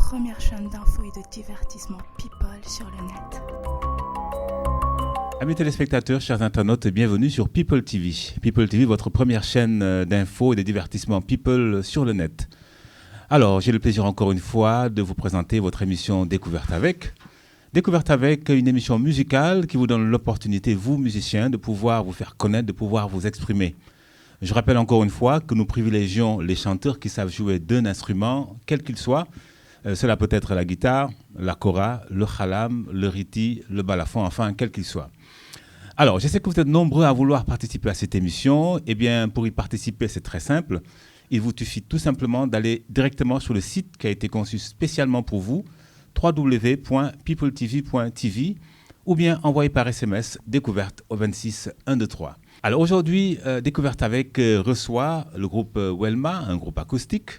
première chaîne d'infos et de divertissement People sur le net. Amis téléspectateurs, chers internautes, bienvenue sur People TV. People TV, votre première chaîne d'infos et de divertissement People sur le net. Alors, j'ai le plaisir encore une fois de vous présenter votre émission Découverte avec. Découverte avec, une émission musicale qui vous donne l'opportunité, vous musiciens, de pouvoir vous faire connaître, de pouvoir vous exprimer. Je rappelle encore une fois que nous privilégions les chanteurs qui savent jouer d'un instrument, quel qu'il soit. Cela peut être la guitare, la kora, le khalam, le riti, le balafon, enfin, quel qu'il soit. Alors, je sais que vous êtes nombreux à vouloir participer à cette émission. Eh bien, pour y participer, c'est très simple. Il vous suffit tout simplement d'aller directement sur le site qui a été conçu spécialement pour vous, www.peopletv.tv, ou bien envoyer par SMS découverte au 26 123. Alors aujourd'hui, Découverte avec reçoit le groupe Welma, un groupe acoustique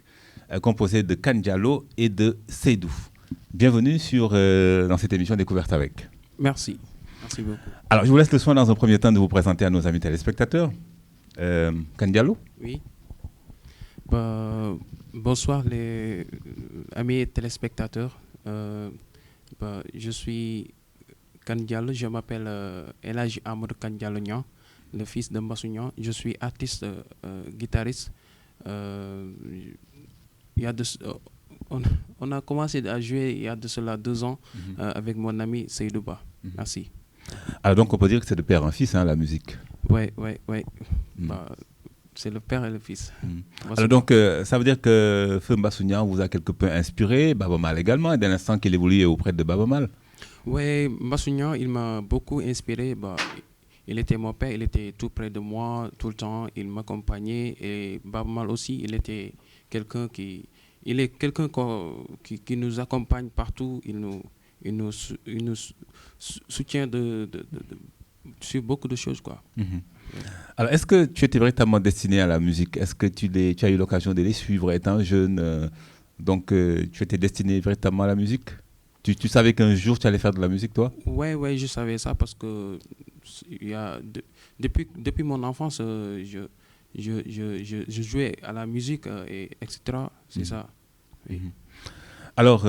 composé de Kandialo et de Seydou. Bienvenue dans cette émission Découverte avec. Merci. Merci beaucoup. Alors je vous laisse le soin dans un premier temps de vous présenter à nos amis téléspectateurs. Kandialo. Oui. Bonsoir les amis téléspectateurs. Je suis Kandialo, je m'appelle Elhadji Amadou Kandialo Niang, le fils de Mbassou Niang. Je suis artiste, guitariste. On a commencé à jouer il y a de cela 2 ans avec mon ami Seydou Ba. Merci. Alors donc on peut dire que c'est de père en fils, hein, la musique. Oui. C'est le père et le fils. Alors donc ça veut dire que Feu Mbassou Niang vous a quelque peu inspiré, Baaba Maal également, et dès l'instant qu'il évoluait auprès de Baaba Maal. Oui, Mbassou Niang, il m'a beaucoup inspiré. Il était mon père, il était tout près de moi tout le temps, il m'accompagnait. Et Baaba Maal aussi, il est quelqu'un qui nous accompagne partout, il nous soutient sur beaucoup de choses, quoi. Alors, est-ce que tu étais véritablement destiné à la musique? Est-ce que tu as eu l'occasion de les suivre étant jeune? Donc, tu étais destiné véritablement à la musique? Tu savais qu'un jour, tu allais faire de la musique, toi? Oui, je savais ça parce que depuis mon enfance, je jouais à la musique, etc. C'est ça. Oui. Alors,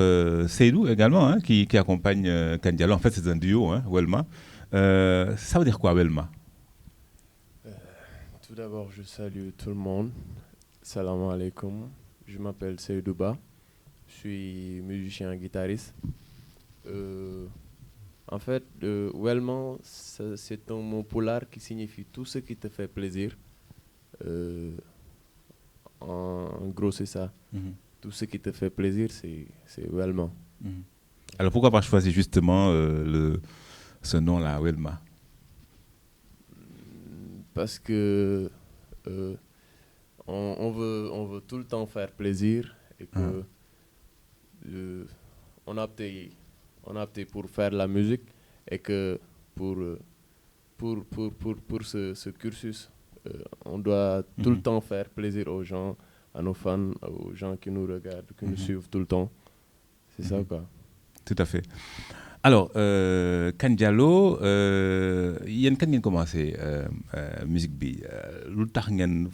Seydou également, hein, qui accompagne Kandialo. En fait, c'est un duo, hein, Welma. Ça veut dire quoi, Welma? Tout d'abord, je salue tout le monde. Salam alaikum. Je m'appelle Seydou Ba. Je suis musicien guitariste. En fait, Welma, c'est un mot pulaar qui signifie tout ce qui te fait plaisir. En gros, c'est ça. Tout ce qui te fait plaisir, c'est Welma. Alors, pourquoi pas choisir justement ce nom-là, Welma? Parce que on veut tout le temps faire plaisir et que on a opté pour faire la musique et que pour ce cursus, on doit tout le temps faire plaisir aux gens, à nos fans, aux gens qui nous regardent, qui nous suivent tout le temps. C'est ça, quoi. Tout à fait. Alors, Kandialo, yéen kan ngeen commencé musique bi lu tax ngeen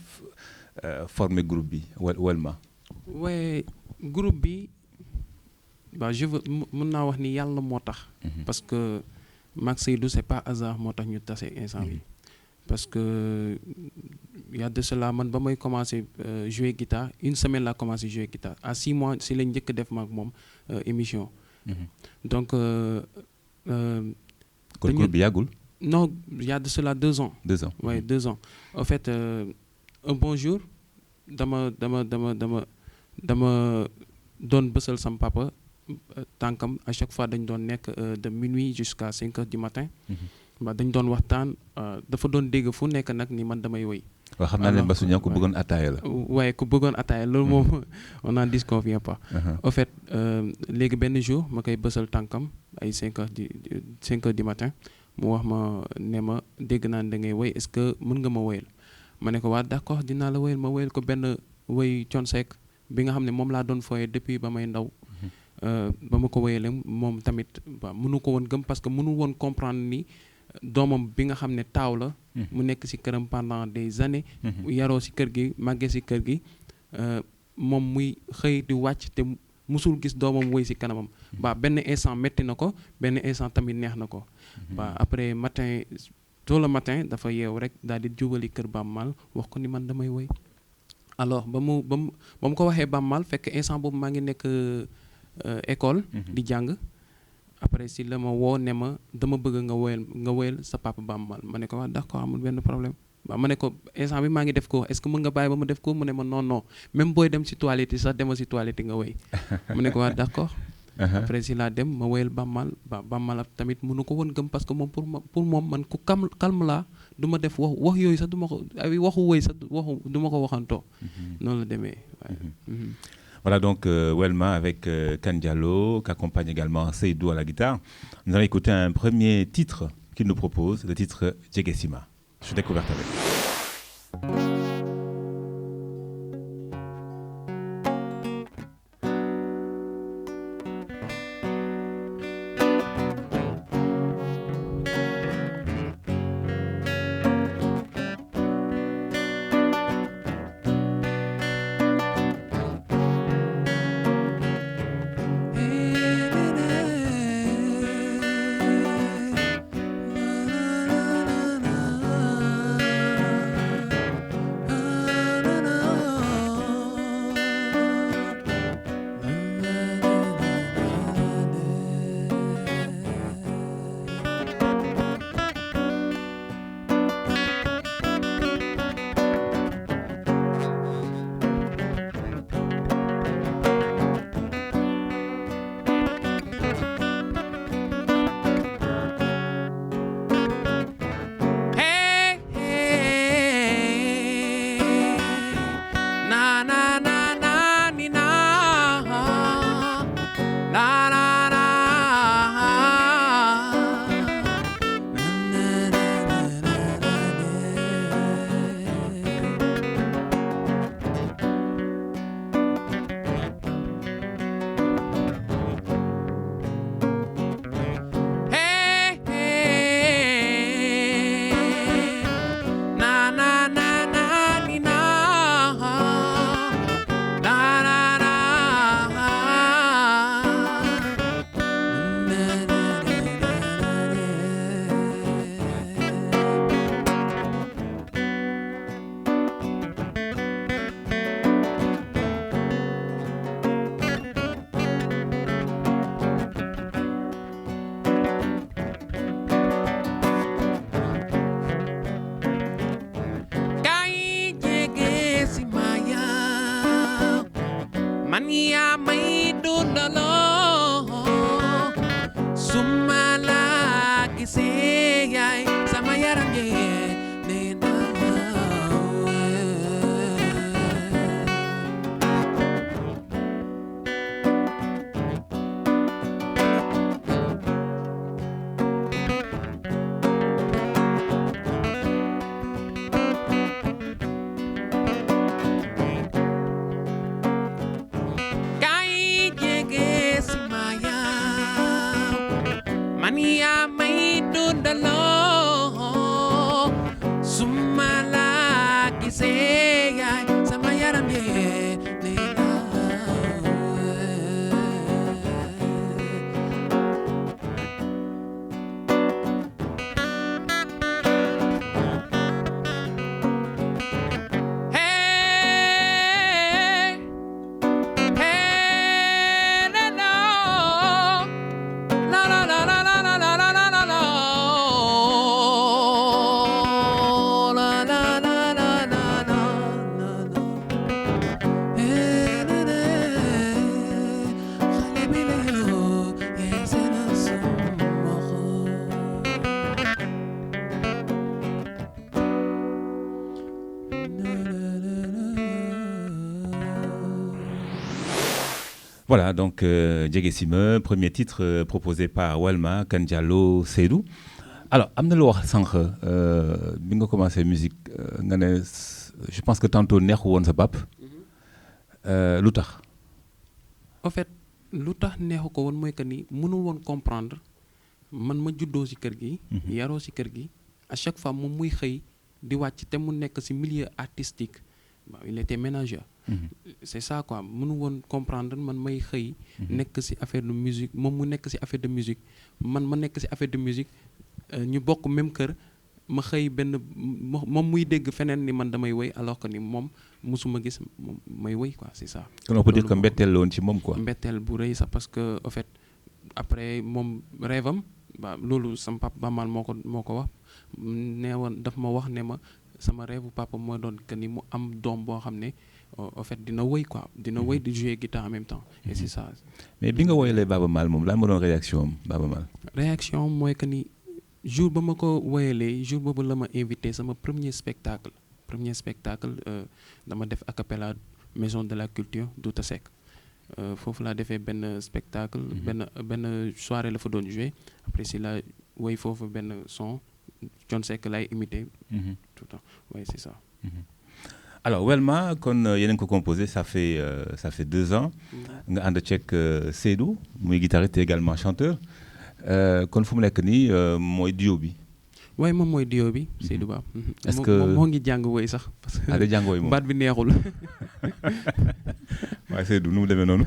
formé groupe bi Welma? Oui, groupe bi mën naa wax ni yàlla moo tax. Parce que maag Seydou c'est pas hasard moo tax ñu tase instant bi. Parce que il y a de cela man ba may commencé jouer guitare 1 semaine laa commencé jouer guitare à 6 mois si lañ njëkk def maag moom émission. Donc kon groupe bi yàggul? Non, il y a de cela 2 ans. 2 ans. Oui, 2 ans. En fait, un bon jour dama doon bësal sam papa tànkam. À chaque fois dañ doon nekk de minuit jusqu'à 5 heures du matin. Dañ doon waxtaan dafa doon dégg fu nekk nag ni man damay woy. waaw xam naa ne Mbassou Niang ku bëggoon ataaya la. waaye ku bëggoon ataaya loolu moom on n'en disconvient pas. En fait léegi benn jour ma koy bësal tànkam ay 5 heures du matin mu wax ma ne ma dégg naa ne da ngay woy est-ce que mën nga ma woyal ma ne ko waa d'accord dinaa la woyal ma woyal ko benn woy Thione Seck bi nga xam ne moom laa doon fooyee depuis ba may ndaw. ba ma ko woyalee moom tamit mënu ko woon gëm parce que mënu woon comprendre ni doomam bi nga xam ne taaw la. mu nekk ci këram pendant des années. yaroo ci kër gi màggee ci kër gi moom muy xëy di wàcc te musul gis doomam woy si kanamam ba benn instant metti na ko benn instant tamit neex na ko ba après matin tôt le matin dafa yeew rek daal di jubali kër Bammal wax ko ni man damay woy alors ba mu ko waxee Bammal fekk instant boobu maa ngi nekk école di jàng après si la ma woo ne ma dama bëgg nga woyal sa papa Bammal ma ne ko waa d'accord amul benn problème waaw ma ne ko instant bi maa ngi def ko est-ce que mën nga bàyyi ba ma def ko mu ne ma non même booy dem si toilette yi sax demal si toilette yi nga woy ma ne ko waa d'accord après si laa dem ma woyal Bammal tamit mënu ko woon gëm parce que moom pour moom man ku calme laa du ma def wax yooyu sax du ma ko ay waxu woy sax du ma ko waxantoo noonu la demee Voilà donc Welma avec Kane Diallo, qui accompagne également Seydou à la guitare. Nous allons écouter un premier titre qu'il nous propose, le titre Djegesima. Je suis découverte avec. Mania may dundalo sumala kisiyay sa mayarang Mania may dundalo sumala kisiyay sa mayarang Voilà, donc Djegesima, premier titre proposé par Welma, Kane Diallo, Seydou. Alors, am na lu wax sànq bi nga commencé musique nga ne je pense que tantôt neexu woon sa pap lu tax. En fait lu tax neexu ko woon mooy que ni mënul woon comprendre man ma juddoo ci kër gi. yaroo ci kër gi à chaque fois moom muy xëy di wàcc te mu nekk ci milieu artistique il était ménageur. c'est ça quoi mënu woon comprendre man may xëy nekk ci affaire de musique moom mu nekk ci affaire de musique man ma nekk ci affaire de musique ñu bokk même kër ma xëy benn moom muy dégg feneen ni man damay woy alors que ni moom musuma gis may woy quoi c'est ça. kon on peut dire que mbetteel la woon ci moom quoi. mbetteel bu rëy sax parce que en fait après moom rêve am ba loolu sama papa Baaba Maal moo ko wax nee woon daf ma wax ne ma sama rêve papa moo doon que ni mu am doom boo xam ne en fait dina woy quoi dina woy di jouer guitare en même temps et c'est ça. mais bi nga woyalee Baaba Maal moom lan moo doon réaction am Baaba Maal. réaction mooy que ni jour ba ma ko woyalee jour boobu la ma invité sama premier spectacle dama def a cappella maison de la culture Douta Seck foofu laa defee benn spectacle benn soirée la fa doon jouer après si la woy foofu benn son Thione Seck lay imité tout le temps oui c'est ça. alors Welma kon yéen a ngi ko composé ça fait 2 ans nga ànd ceeg Seydou muy guitariste également chanteur kon fu mu nekk nii mooy duo bi. waaye moom mooy duo bi Seydou Ba. est-ce que moo ngi jàng woy sax. parce que day jàng woy moom baat bi neexul. waaye Seydou nu mu demee noonu.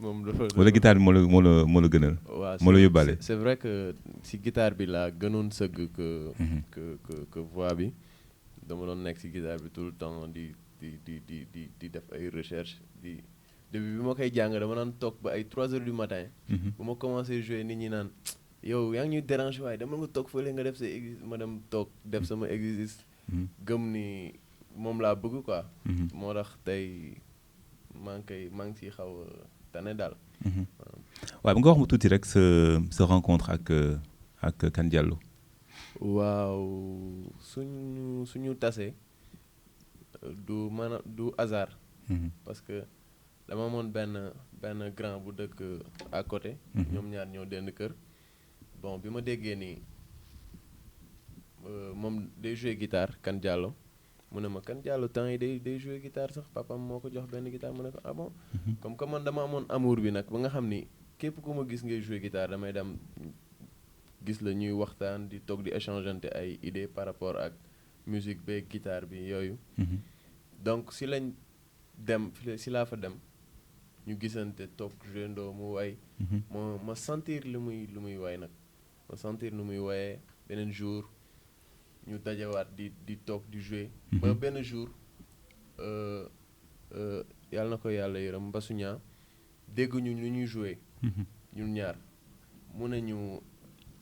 moom dafa wala guitare bi moo la gënal. waaw moo la yóbbaale. c'est vrai que si guitare bi laa gënoon sëgg que voix bi dama doon nekk si guitare bi tout le temps di def ay recherche début bi ma koy jàng dama naan toog ba ay 3 heures du matin. bu ma commencé jouer nit ñi naan yow yaa ngi ñuy déranger waaye dama nga toog fële nga def sa exercice ma dem toog def sama exercice. gëm ni moom laa bëgg quoi. moo tax tey maa ngi ciy xaw a tane daal. waaw nga wax mu tuuti rek sa rencontre ak Kane Diallo. waaw suñu tase du hasard. parce que dama amoon benn grand bu dëkk à côté. ñoom ñaar ñoo dend kër. bon bi ma déggee nii moom day jouer guitare Kane Diallo mu ne ma Kane Diallo temps yi day jouer guitare sax papam moo ko jox benn guitare mu ne ko ah bon. comme que man dama amoon amour bi nag ba nga xam ni képp ku ma gis ngay jouer guitare damay dem gis la ñuy waxtaan di toog di échangeante ay idées par rapport ak musique beeg guitare bi yooyu. donc si laa fa dem ñu gisante toog jouendoo mu way. ma sentir lu muy way nag ma sentir lu muy wayee beneen jour ñu dajawaat di toog di jouer. ba benn jour yàlla na ko yàlla yërëm Mbasuña dégg ñu lu ñuy jouer. ñun ñaar mu ne ñu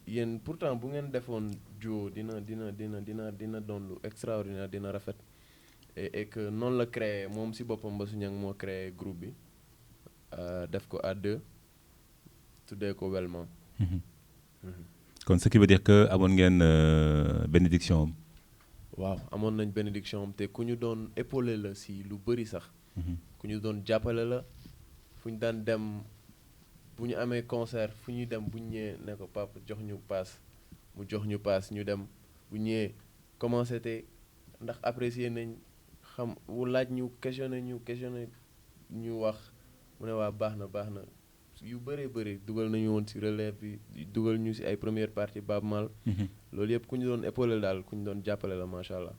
yéen pourtant bu ngeen defoon duo dina doon lu extraordinaire dina rafet. et que noonu la créé moom si boppam Mbasuña moo créé groupe bi def ko à 2 tuddee ko Welma. kon ce qui veut dire que amoon ngeen bénédiction am. waaw amoon nañ bénédiction am te ku ñu doon épaulé la si lu bëri sax. ku ñu doon jàppale la fu ñu daan dem bu ñu amee concert fu ñuy dem bu ñu ñëwee ne ko papa jox ñu paas mu jox ñu paas ñu dem bu ñëwee commencé te ndax apprécier nañ xam wu laaj ñu questionné ñu wax mu ne waa baax na yu bëree bëri dugal nañu woon ci relève bi dugal ñu ci ay première partie Baaba Maal. loolu yëpp ku ñu doon épaulé daal ku ñu doon jàppale la macha allah.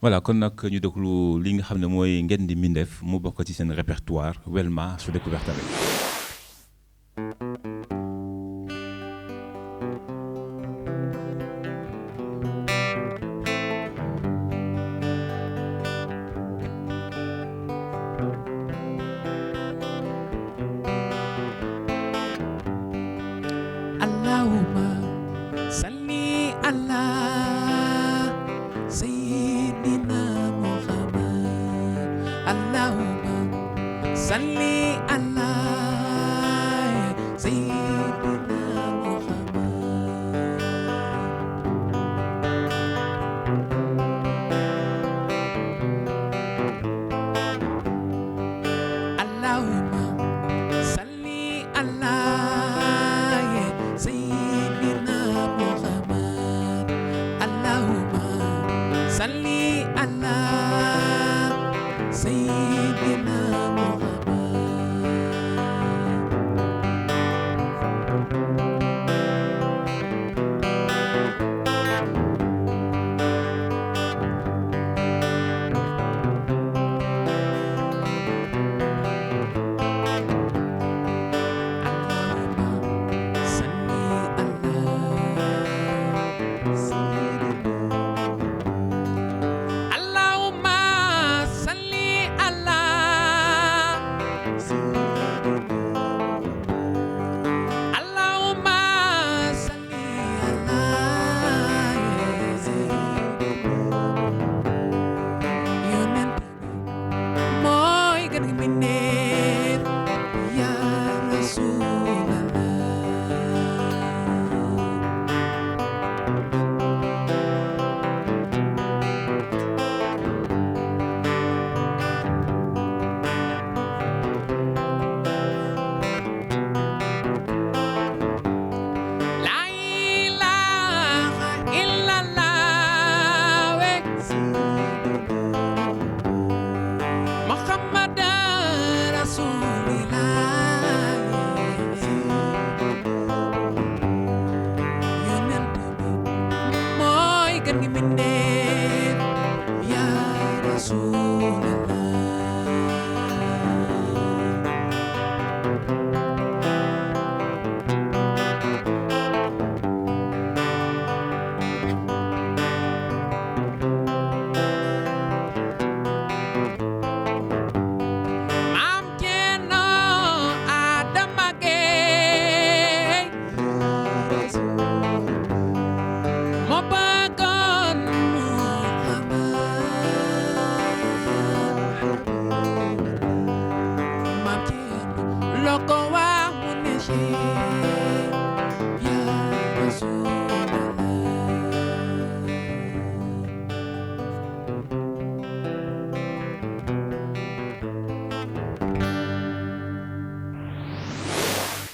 voilà kon nag ñu déglu li nga xam ne mooy Ngeen di Mbindeef mu bokk ci seen répertoire Welma sur Découverte avec. Sayyidina Muhammad ngeen ngi mbindeef yaa Rasulallah.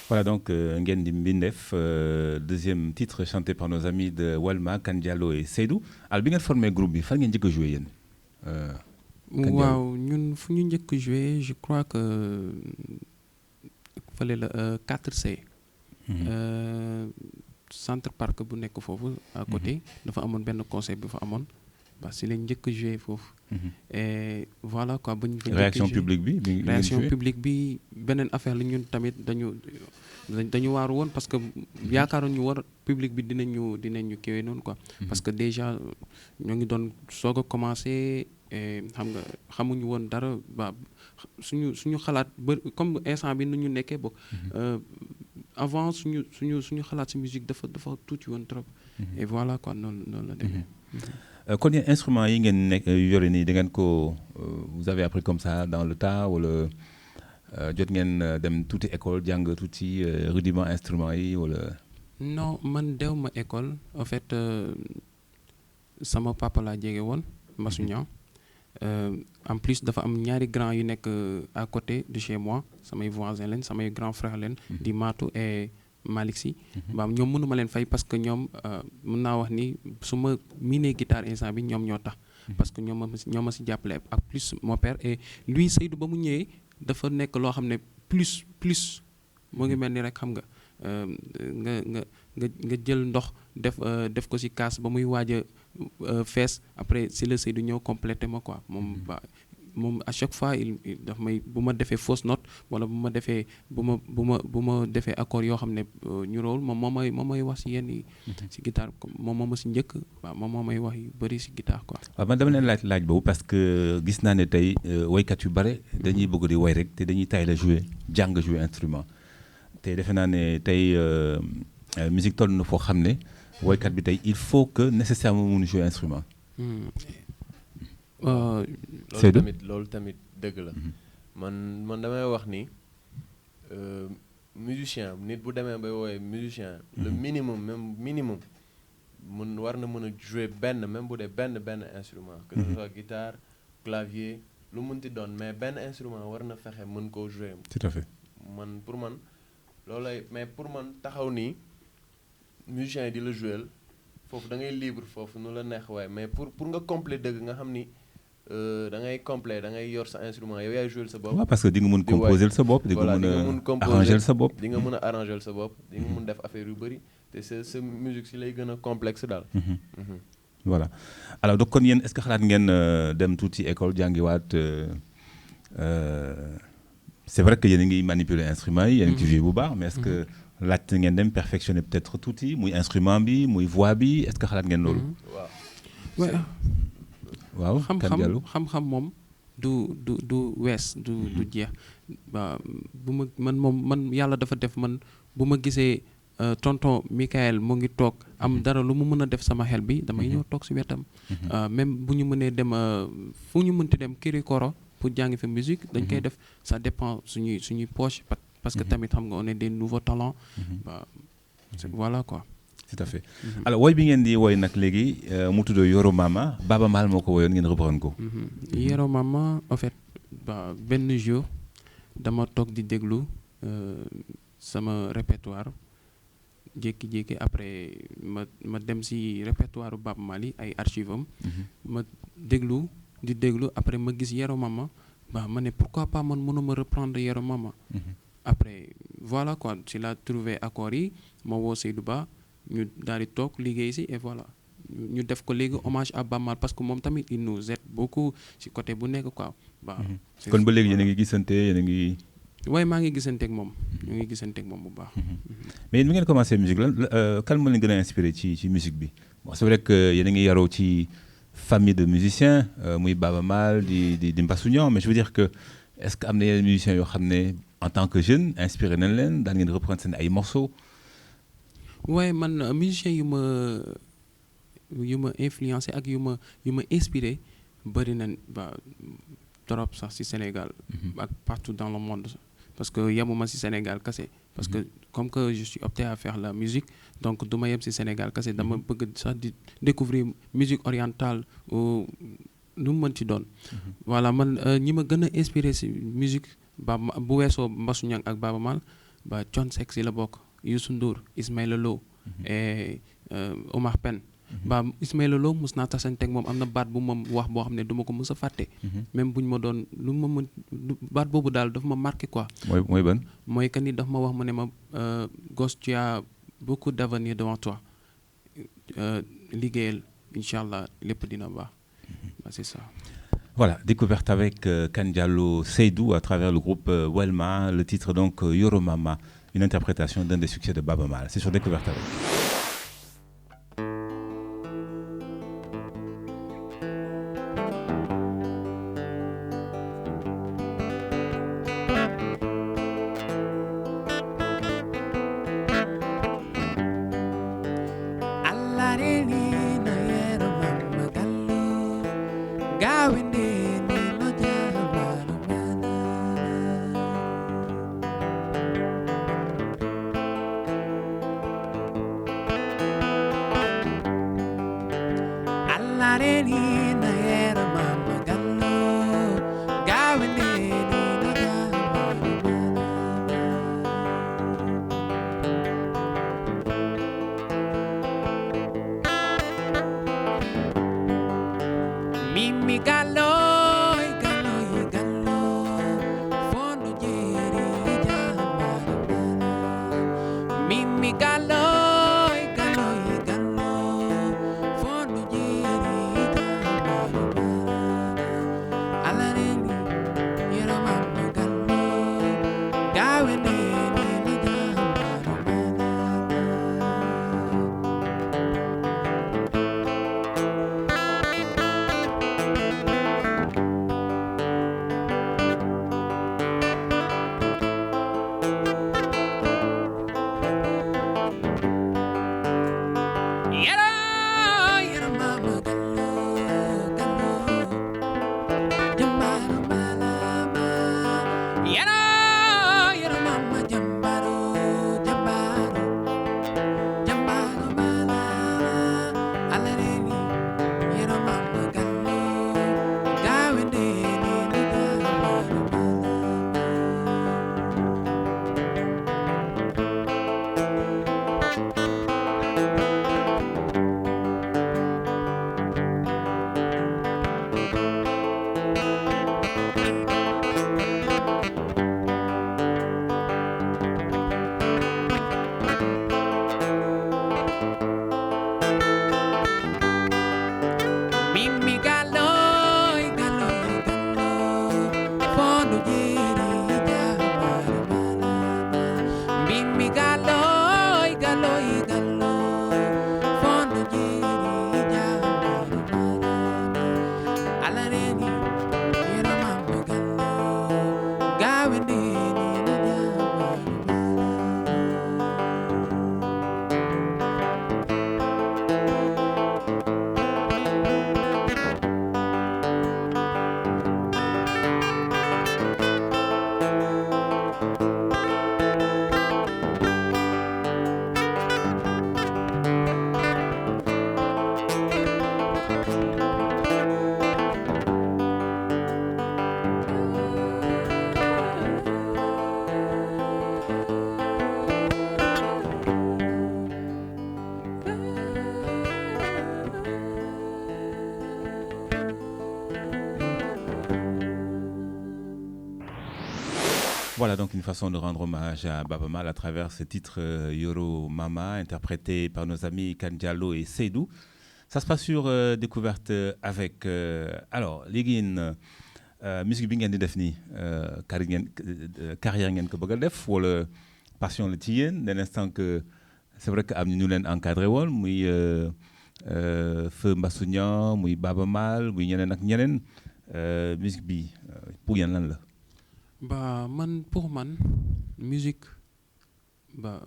Voilà donc Ngeen di Mbindeef, deuxième titre chanté par nos amis de Walma, Kane Diallo et Seydou. Alors bi ngeen formé groupe bi fan ngeen njëkk a joué yéen. waaw ñun fu ñu njëkk a joué je crois que fële la 4C. Centre Parc bu nekk foofu à côté. dafa amoon benn concert bi fa amoon. parce que si lañ njëkk a joué foofu. et voilà quoi bu ñu fa réaction publique bi. réaction publique bi beneen affaire la ñun tamit dañu waaru woon parce que yaakaaroon ñu war public bi dinañu kiiwee noonu quoi. parce que déjà ñoo ngi doon soog a commencé xam nga xamuñu woon dara ba suñu xalaat ba comme instant bi nu ñu nekkee bokk. avant suñu xalaat si musique dafa tuuti woon trop. et voilà quoi noonu la demee. kon yéen instruments yi ngeen nekk yore nii da ngeen ko vous avez appris comme ça dans le tas wala jot ngeen dem tuuti école jàng tuuti rudiment instruments yi wala. non man dew ma école en fait sama papa laa jege woon Mbassou Niang en plus dafa am ñaari grand yu nekk à côté de chez moi samay voisins leen samay grand frère leen di Matou et Malick Sy. ñoom mënuma leen fay parce que ñoom mën naa wax ni su ma miinee guitare instant bi ñoom ñoo tax. parce que ñoo ma si jàppale ak plus mon père et lui Seydou ba mu ñëwee dafa nekk loo xam ne plus moo ngi mel ni rek xam nga nga jël ndox def ko si kaas ba muy waaj a fees après si la Seydou ñëw complété ma quoi moom à chaque fois il daf may bu ma defee fausse note wala bu ma defee accord yoo xam ne ñu rool moom moo may wax si yenn yi si guitare moom moo ma si njëkk waaw moom moo may wax yu bëri si guitare quoi. waaw man dama leen laaj boobu parce que gis naa ne tey woykat yu bare dañuy bëgg di woy rek te dañuy tay la jouer instrument te defe naa ne tey musique toll na foo xam ne woykat bi tey il faut que nécessairement mun jouer instrument. loolu tamit dëgg la. man damay wax ni musicien nit bu demee bay woowee musicien. le minimum war na mën a jouer même bu dee benn instrument. que ce soit guitare clavier lu mënti doon mais benn instrument war na fexe mën koo jouer. tout à fait. pour man loolay mais pour man taxaw nii musicien yi di la jouer foofu da ngay libre foofu nu la neex waaye mais pour nga complet dëgg nga xam ni. da ngay complet da ngay yor sa instrument yow yaay jouer sa bopp. waaw parce que di nga mën composer sa bopp di nga mën a arranger sa bopp. di nga mën a arranger sa bopp di nga mën def affaire yu bëri te sa musique si lay gën a complexe daal. voilà alors donc kon yéen est-ce que xalaat ngeen dem tuuti école jàngiwaat c'est vrai que yéen a ngi manipuler instruments yi. yéen a ngi ci jouer bu baax mais est-ce que laajte ngeen dem perfectionner peut-être tuuti muy instrument bi muy voix bi est-ce que xalaat ngeen loolu. waaw xam-xam moom du wees du jeex bu ma man yàlla dafa def man bu ma gisee tonton Michael mu ngi toog am dara lu mu mën a def sama xel bi damay ñëw toog si wetam. même bu ñu mënee dem fu ñu mënti dem Kirikoro pour jàngi fa musique dañ koy def ça dépend suñuy poche parce que tamit xam nga on est des nouveaux talents. voilà quoi. tout à fait alors woy bi ngeen di woy nag léegi mu tudd Yoro Mama Baaba Maal moo ko woyoon ngeen reprendre ko. Yoro Mama en fait benn jour dama toog di déglu sama répertoire jékki-jékki après ma dem si répertoire Baaba Maal yi ay archives am. ma déglu après ma gis Yoro Mama ma ne pourquoi pas man mënuma reprendre Yoro Mama. après voilà quoi si la trouvé accord yi ma woo Seydou Ba. ñu daal di toog liggéey si et voilà ñu def ko léegi hommage à Bamal parce que moom tamit il nous aide beaucoup ci côté bu nekk quoi. waaw kon ba léegi yéen a ngi gisante yéen a ngi. waaye maa ngi gisante ak moom. ñu ngi gisante ak moom bu baax. mais yéen bi ngeen commencé musique lan kan moo leen gën a inspiré ci musique bi bon c'est vrai que yéen a ngi yaroo ci famille de musiciens muy Baaba Maal di Mbassou Niang mais je veux dire que est-ce que am na yeneen musiciens yoo xam ne en tant que jeune inspiré nañ leen daan ngeen reprendre seen ay morceaux. waaye man musiciens yu ma influencé ak yu ma inspiré bëri nañ ba trop sax ci Sénégal. ak partout dans le monde parce que yemuma ci Sénégal kese parce que comme que je suis opté à faire la musique donc du ma yem ci Sénégal kese dama bëgg sax di découvrir musique orientale ou nu mu mën ci doon. voilà man ñi ma gën a inspiré ci musique bu weesoo Mbassou Niang ak Baaba Maal ba Thione Seck ci la bokk Youssou Ndour Ismaïla Lo et Omar Pène ba Ismaïla Lo mos naa tasanteeg moom am na baat bu ma wax boo xam ne du ma ko mës a fàtte. même buñ ma doon lu ma mën baat boobu daal daf ma marqué quoi. mooy ban. mooy que ni daf ma wax mu ne ma gosse tu as beaucoup d'avenir devant toi liggéeyal incha allah lépp dina baax. C'est ça. Voilà, découverte avec Kane Diallo Seydou à travers le groupe Welma, le titre donc Yoro Mama, une interprétation d'un des succès de Baaba Maal. C'est sur Découverte avec. Voilà donc une façon de rendre hommage à Baaba Maal à travers ce titre Yoro Mama, interprété par nos amis Kane Diallo et Seydou. Ça se passe sur Découverte avec alors léegi yéen musique bi ngeen di def nii carrière ngeen ko bëgg a def wala passion la ci yéen dès l'instant que c'est vrai que am ñu leen encadré woon muy Feu Mbassou Niang muy Baba Maal muy ñeneen ak ñeneen musique bi pour yéen lan la. ba man pour man musique ba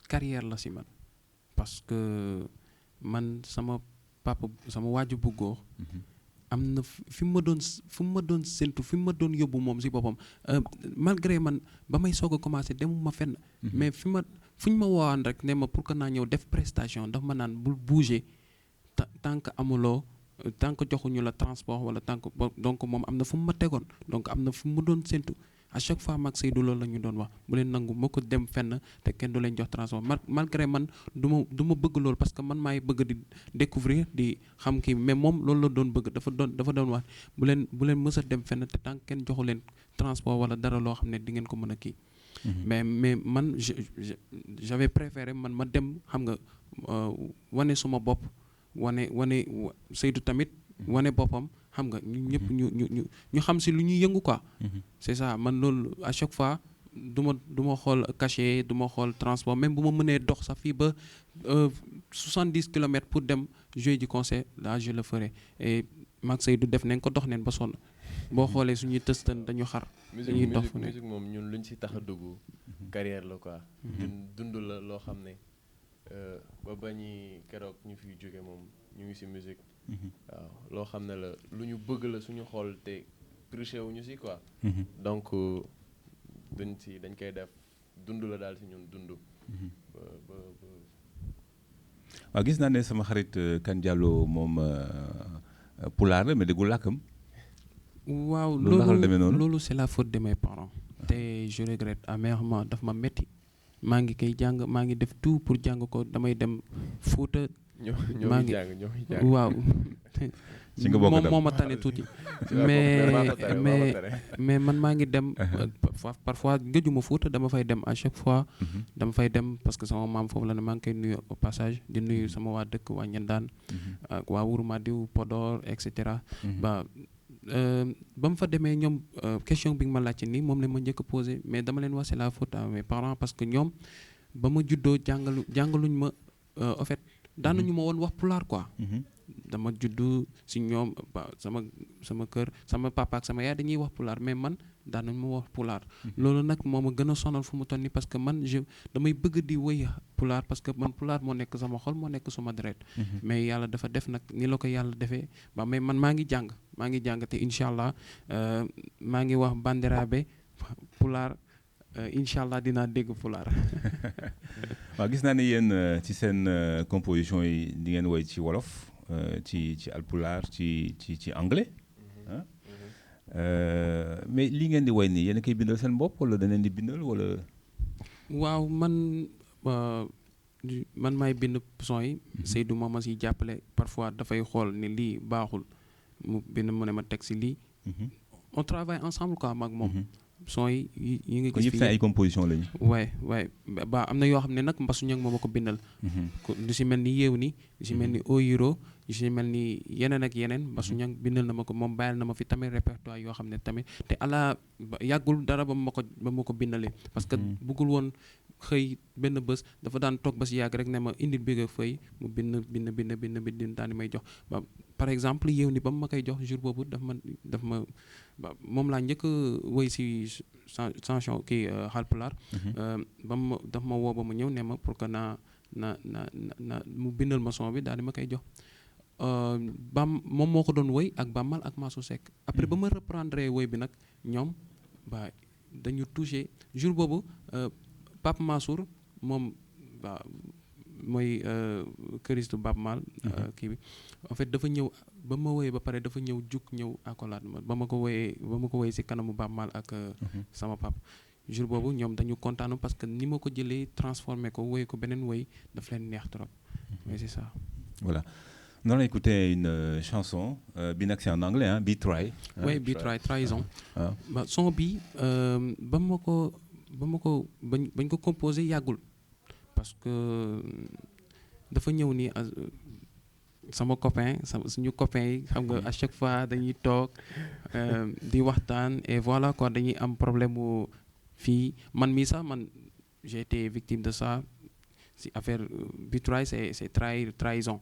carrière la si man parce que man sama papa sama waaju bu góor am na fi mu ma doon séntu fi mu ma doon yóbbu moom si boppam malgré man ba may soog a commencé demuma fenn mais fu ñu ma woowaan rek ne ma pour que naa ñëw def prestation daf ma naan bul bouger tant que amuloo tant que joxuñu la transport wala tant que donc moom am na fu mu ma tegoon donc am na fu mu doon séntu à chaque fois mag Seydou loolu la ñu doon wax bu leen nangu moo ko dem fenn te kenn du leen jox transport malgré man du ma bëgg loolu parce que man maay bëgg di découvrir di xam kii mais moom loolu la doon bëgg dafa doon wax bu leen mës a dem fenn te tant kenn joxu leen transport wala dara loo xam ne di ngeen ko mën a kii. mais man j'avais préféré man ma dem xam nga wane suma bopp wane Seydou tamit wane boppam xam nga ñu ñëpp ñu xam si lu ñuy yëngu quoi. c'est ça man loolu à chaque fois du ma xool cachet du ma xool transport même bu ma mënee dox sax fii ba 70 kilomètres pour dem jouer du concert là je le ferai et mag Seydou def nañ ko dox neen ba sonn boo xoolee suñuy tëstan dañu xar. dañuy dox fu ne musique moom ñun luñ si tax a dugg carrière la quoi. dund la loo xam ne ba bañi keroog ñu fiy jóge moom ñu ngi si musique. waaw loo xam ne la lu ñu bëgg la suñu xool te triché wuñu si quoi. donc dañ koy def dund la daal si ñun dund. waaw gis naa ne sama xarit Kane Diallo moom pulaar la mais déggul làkkam. waaw loolu c'est la faute de mes parents. te je regrette amèrement daf ma metti maa ngi koy jàng maa ngi def tout pour jàng ko damay dem Fuuta. ñoo ngi jàng waaw. ci nga bokk moo ma tane tuuti. mais man maa ngi dem. parfois gëjuma Fuuta dama fay dem à chaque fois. dama fay dem parce que sama maam foofu la ne maa ngi koy nuyu au passage di nuyu sama waa dëkk waa Ñandaan. ak waa Wurmadiw Podor et cetera. ba mu fa demee ñoom question bi nga ma laajte nii moom la ma njëkk a posé mais dama leen wax c'est la faute à mes parents parce que ñoom ba ma juddoo jàngaluñ ma en fait. daanañu ma woon wax pulaar quoi. dama juddu si ñoom sama kër sama papa ak sama yaay dañuy wax pulaar mais man daanañu ma wax pulaar. loolu nag moo ma gën a sonal fu mu toll nii parce que man damay bëgg di wëy pulaar parce que man pulaar moo nekk sama xol moo nekk sama deret. mais yàlla dafa def nag ni la ko yàlla defee ba mais man maa ngi jàng te incha allah maa ngi wax bandiraabe pulaar. incha allah dinaa dégg pulaar. waaw gis naa ne yéen ci seen composition yi di ngeen woy ci wolof ci alpulaar ci anglais. mais li ngeen di woy nii yéen a koy bindal seen bopp wala da leen di bindal wala. waaw man maay bind son yi. Seydou ma siy jàppale parfois dafay xool ni lii baaxul mu bind mu ne ma teg si lii. on travaille ensemble quoi mag moom. son yi nga gis fii ay composition lañu. waay ba am na yoo xam ne nag Mbassou Niang moom a ko bindal. lu si mel ni yeew ni lu si mel ni Oyiro lu si mel ni yeneen ak yeneen Mbassou Niang bindal na ma ko moom bàyyil na ma fi tamit répertoire yoo xam ne tamit te yàggul dara ba ma ko bindalee parce que bëggul woon xëy benn bés dafa daan toog ba si yàgg rek ne ma indil bi nga fëy mu bind daan di may jox ba par exemple yeew ni ba mu ma koy jox jour boobu daf ma moom laa njëkk woy si chanson kii Haalpulaar. daf ma woo ba mu ñëw ne ma pour que na mu bindal ma son bi daal di ma koy jox. moom moo ko doon woy ak Bamal ak Massou Seck. après ba ma reprendre woy bi nag ñoom ba dañu touché jour boobu Pape Massour moom mooy këristu Bape Mal kii bi en fait dafa ñëw ba ma woyee ba pare dafa ñëw accolade ma ba ma ko woyee si kanamu Bape Mal ak sama pap jour boobu ñoom dañu kontaan parce que ni ma ko jëlee transformé ko woy ko beneen woy daf leen neex trop mais c'est ça. Voilà. Nous allons écouter une chanson, bien c'est en anglais, hein, Be Try. Oui, Be Try, trahison. Son bi, bañ ko composé yàggul parce que dafa ñëw ni sama copain suñu copain yi xam nga à chaque fois dañuy toog di waxtaan et voilà quoi dañuy am problème mu fii man mii sax man j'ai été victime de ça si affaire betrayal c'est trahison.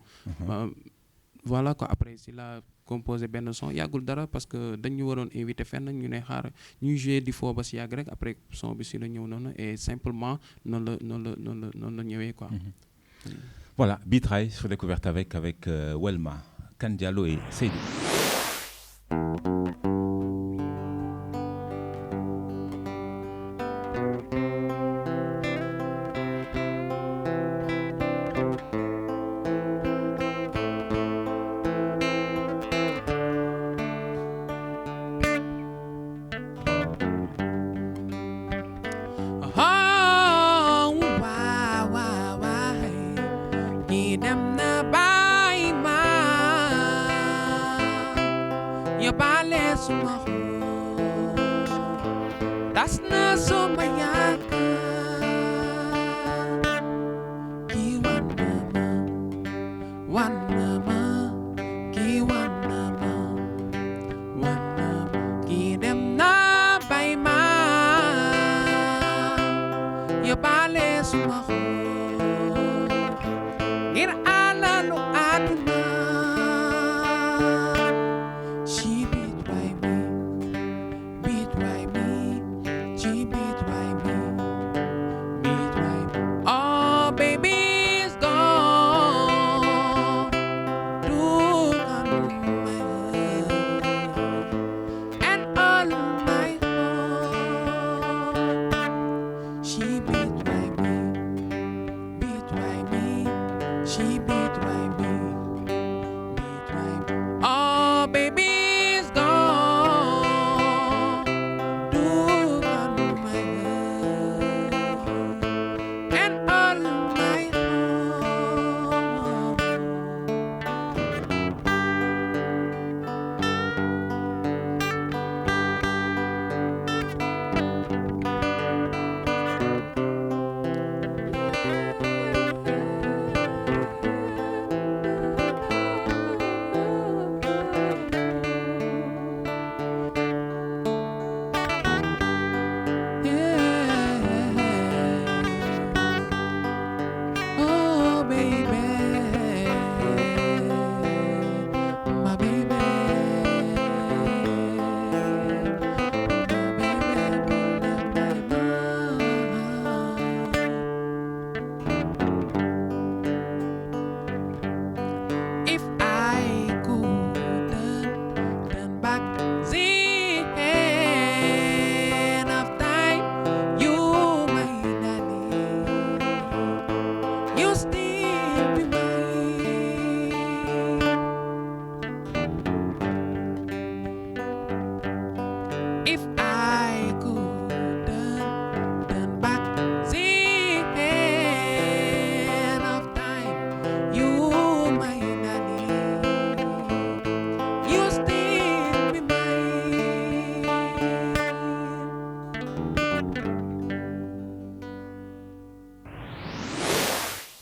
Voilà quoi après si la composé benn son yàggul dara parce que dañu waroon invité fenn ñu ne xaar ñuy jouer di foo ba si yàgg rek après son bi si la ñëw noonu et simplement noonu la ñëwee quoi. Voilà, Betrayal sur Découverte avec Welma, Kane Diallo et Seydou.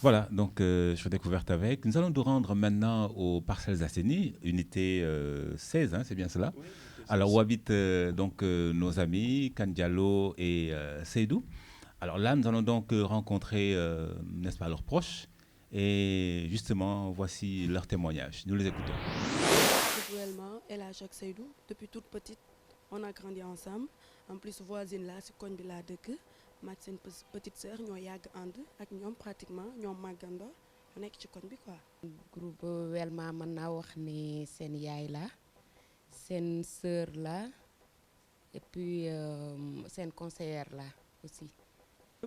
Voilà, donc je suis Découverte avec. Nous allons nous rendre maintenant aux Parcelles Assainies, unité 16, hein, c'est bien cela. Oui, alors, où habitent donc nos amis Kane Diallo et Seydou. Alors là, nous allons donc rencontrer, n'est-ce pas, leurs proches. Et justement, voici leur témoignage. Nous les écoutons. Actuellement, elle a Jacques Seydou. Depuis toute petite, on a grandi ensemble. En plus, voisine là, c'est koñ bi laa dëkk. maag seen petite sœur ñoo yàgg ànd ak ñoom pratiquement ñoom màggandoo ñu nekk ci koñ bi quoi. groupe Welma mën naa wax ni seen yaay la seen sœur la et puis seen conseillère la aussi.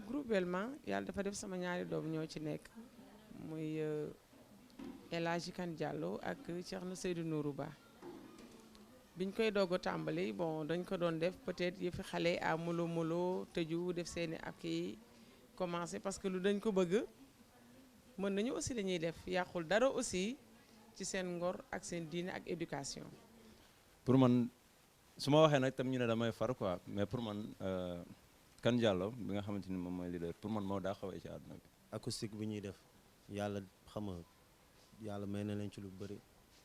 groupe Welma yàlla dafa def sama ñaari doom ñoo ci nekk muy El Hadji Kane Diallo ak Cheikhna Seydou Nourou Ba. biñ koy doog a tàmbali bon dañ ko doon def peut-être yëfi xale à molo tëju def seeni ab kii commencé parce que lu dañ ko bëgg mën nañu aussi dañuy def yàqul dara aussi ci seen ngor ak seen diine ak éducation. pour man su ma waxee nag tam ñu ne damay far quoi mais pour man Kane Diallo bi nga xamante ni moom mooy leader pour man moo daa xawee ci àdduna bi. acoustique bi ñuy def yàlla xam nga yàlla may na leen ci lu bëri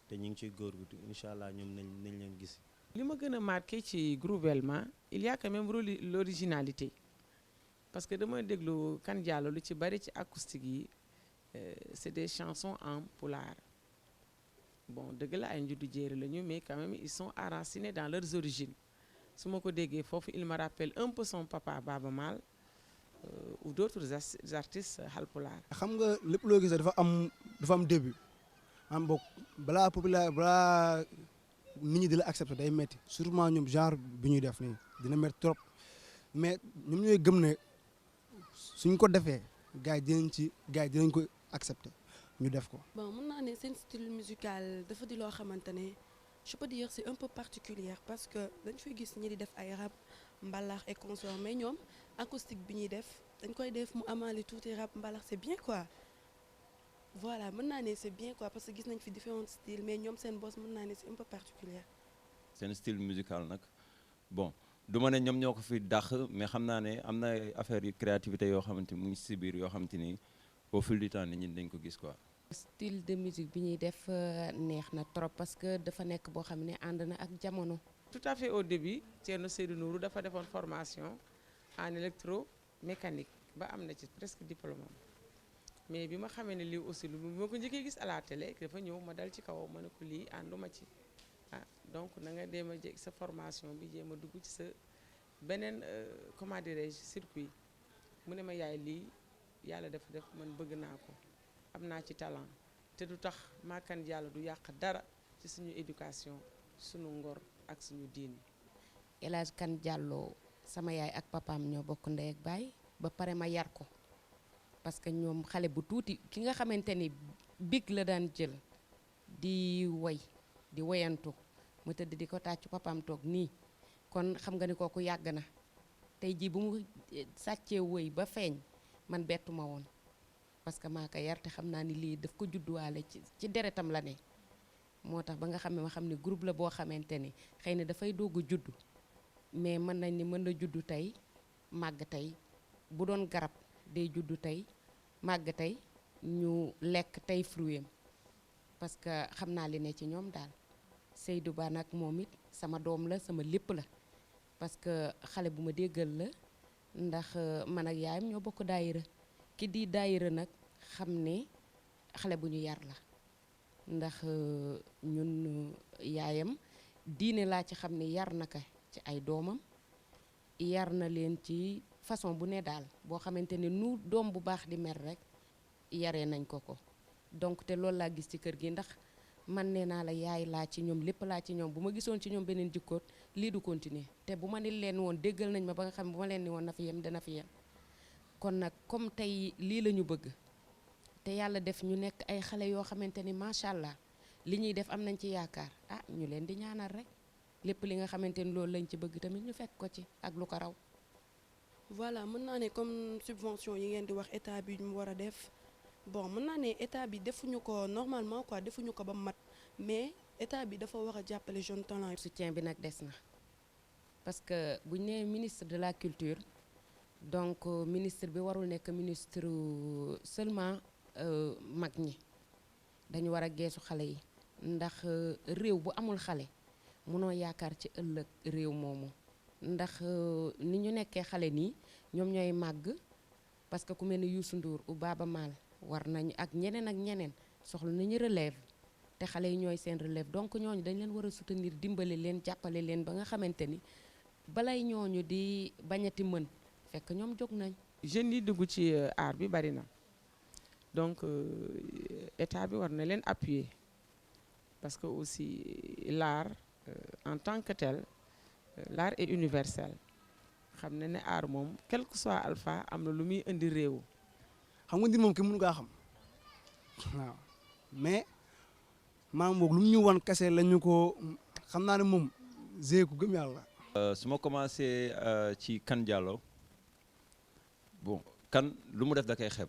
te ñu ngi ciy góorgóorlu incha allah ñoom nañ leen gis. li ma gën a marqué ci groupe Welma il y a quand même l'originalité parce que dama déglu Kane Diallo lu ci bari ci acoustique yi c'est des chansons en pulaar bon dëgg la ay njuddu jéeri lañu mais quand même ils sont enracinés dans leurs origines su ma ko déggee foofu il me rappelle un peu son papa Baba Maal ou d'autres artistes halpulaar. xam nga lépp loo gis dafa am début am bokk balaa nit ñi di la accepter day metti surtout ñoom genre bi ñuy def nii dina metti trop mais ñoom ñooy gëm ne suñ ko defee gars yi dinañ ko accepter ñu def ko. bon mën naa ne seen style musical dafa di loo xamante ne je peux dire c'est un peu particulier parce que dañ fay gis ñi di def ay rap mbalax et consort mais ñoom acoustique bi ñuy def dañ koy def mu amaale tuuti rap mbalax c'est bien quoi. voilà mën naa ne c'est bien quoi parce que gis nañ fi différents styles mais ñoom seen boss mën naa ne c'est un peu particulier. seen style musical nag bon du ma ne ñoom ñoo ko fi dàq mais xam naa ne am na ay affaires yu créativité yoo xamante ni mu ngi si biir yoo xamante ni au fil du temps nit ñi dañ ko gis quoi. style de musique bi ñuy def neex na trop parce que dafa nekk boo xam ne ànd na ak jamono. tout à fait au début Thierno Seydou Nourou dafa defoon formation en électromécanique ba am na ci presque diplôme mais bi ma xamee ne lii aussi lu ma ko njëkkee gis à la télé dafa ñëw ma dal ci kaw ma ne ko lii ànduma ci donc na nga dem a jég sa formation bi jéem a dugg ci sa beneen comment dirais-je circuit mu ne ma yaay lii yàlla dafa def man bëgg naa ko am naa ci talent te du tax Kane Diallo du yàq dara ci suñu éducation suñu ngor ak suñu diini. El Hadj Kane Diallo sama yaay ak papaam ñoo bokk ndey ak baay ba pare ma yar ko parce que ñoom xale bu tuuti ki nga xamante ni big la daan jël di woyantu mu tëdd di ko tàccu papaam toog nii kon xam nga ni kooku yàgg na tey jii bu mu sàccee woy ba feeñ man bettu ma woon parce que maa ko yar te xam naa ni lii daf ko judduwaale ci deretam la ne moo tax ba nga xam ne ma xam ne groupe la boo xamante ni xëy na dafay doog a juddu mais mën nañ ni mën na juddu tey màgg tey bu doon garab day juddu tey màgg tey ñu lekk tey fruit am parce que xam naa li ne ci ñoom daal Seydou Ba nag moom it sama doom la sama lépp la parce que xale bu ma déggal la ndax man ak yaayam ñoo bokk daayira ki di daayira nag xam ne xale bu ñu yar la ndax ñun yaayam diine laa ci xam ne yar na ko ci ay doomam yar na leen ci façon bu ne daal boo xamante ne nu doom bu baax di mer rek yaree nañ ko donc te loolu laa gis ci kër gi ndax man nee naa la yaay laa ci ñoom lépp laa ci ñoom bu ma gisoon ci ñoom beneen jikkoot lii du continuer te bu ma ni leen woon déggal nañ ma ba nga xam ne bu ma leen ni woon na fi yem dana fi yem kon nag comme tey lii la ñu bëgg te yàlla def ñu nekk ay xale yoo xamante ni macha allah li ñuy def am nañ ci yaakaar ñu leen di ñaanal rek lépp li nga xamante ni loolu lañ ci bëgg tamit ñu fekk ko ci ak lu ko raw. voilà mën naa ne comme subvention yi ngeen di wax état bi ñu war a def bon mën naa ne état bi defuñu ko normalement quoi defuñu ko ba mat mais état bi dafa war a jàppale jeune talent yi. soutien bi nag des na parce que bu ñu nee ministre de la culture donc ministre bi warul nekk ministre seulement mag ñi dañu war a geesu xale yi ndax réew bu amul xale mënoo yaakaar ci ëllëg réew moomu ndax ni ñu nekkee xale nii ñoom ñooy màgg parce que ku mel ni Youssou Ndour ou Baba Maal war nañu ak ñeneen soxla nañu relève te xale yi ñooy seen relève donc ñooñu dañ leen war a soutenir dimbale leen jàppale leen ba nga xamante ni balay ñooñu di bañati mën fekk ñoom jóg nañ. jeunes yi dugg ci art bi bari na donc état bi war na leen appuyer parce que aussi l'art en tant que tel l'art est universel xam na ne art moom quel que soit alpha am na lu muy indi réew. xam nga nit moom ki mënu kaa xam waaw mais maam boog lu mu ñu wan kese la ñu ko xam naa ne moom ku gëm yàlla. su ma commencé ci Kane Diallo bon kan lu mu def da koy xeeb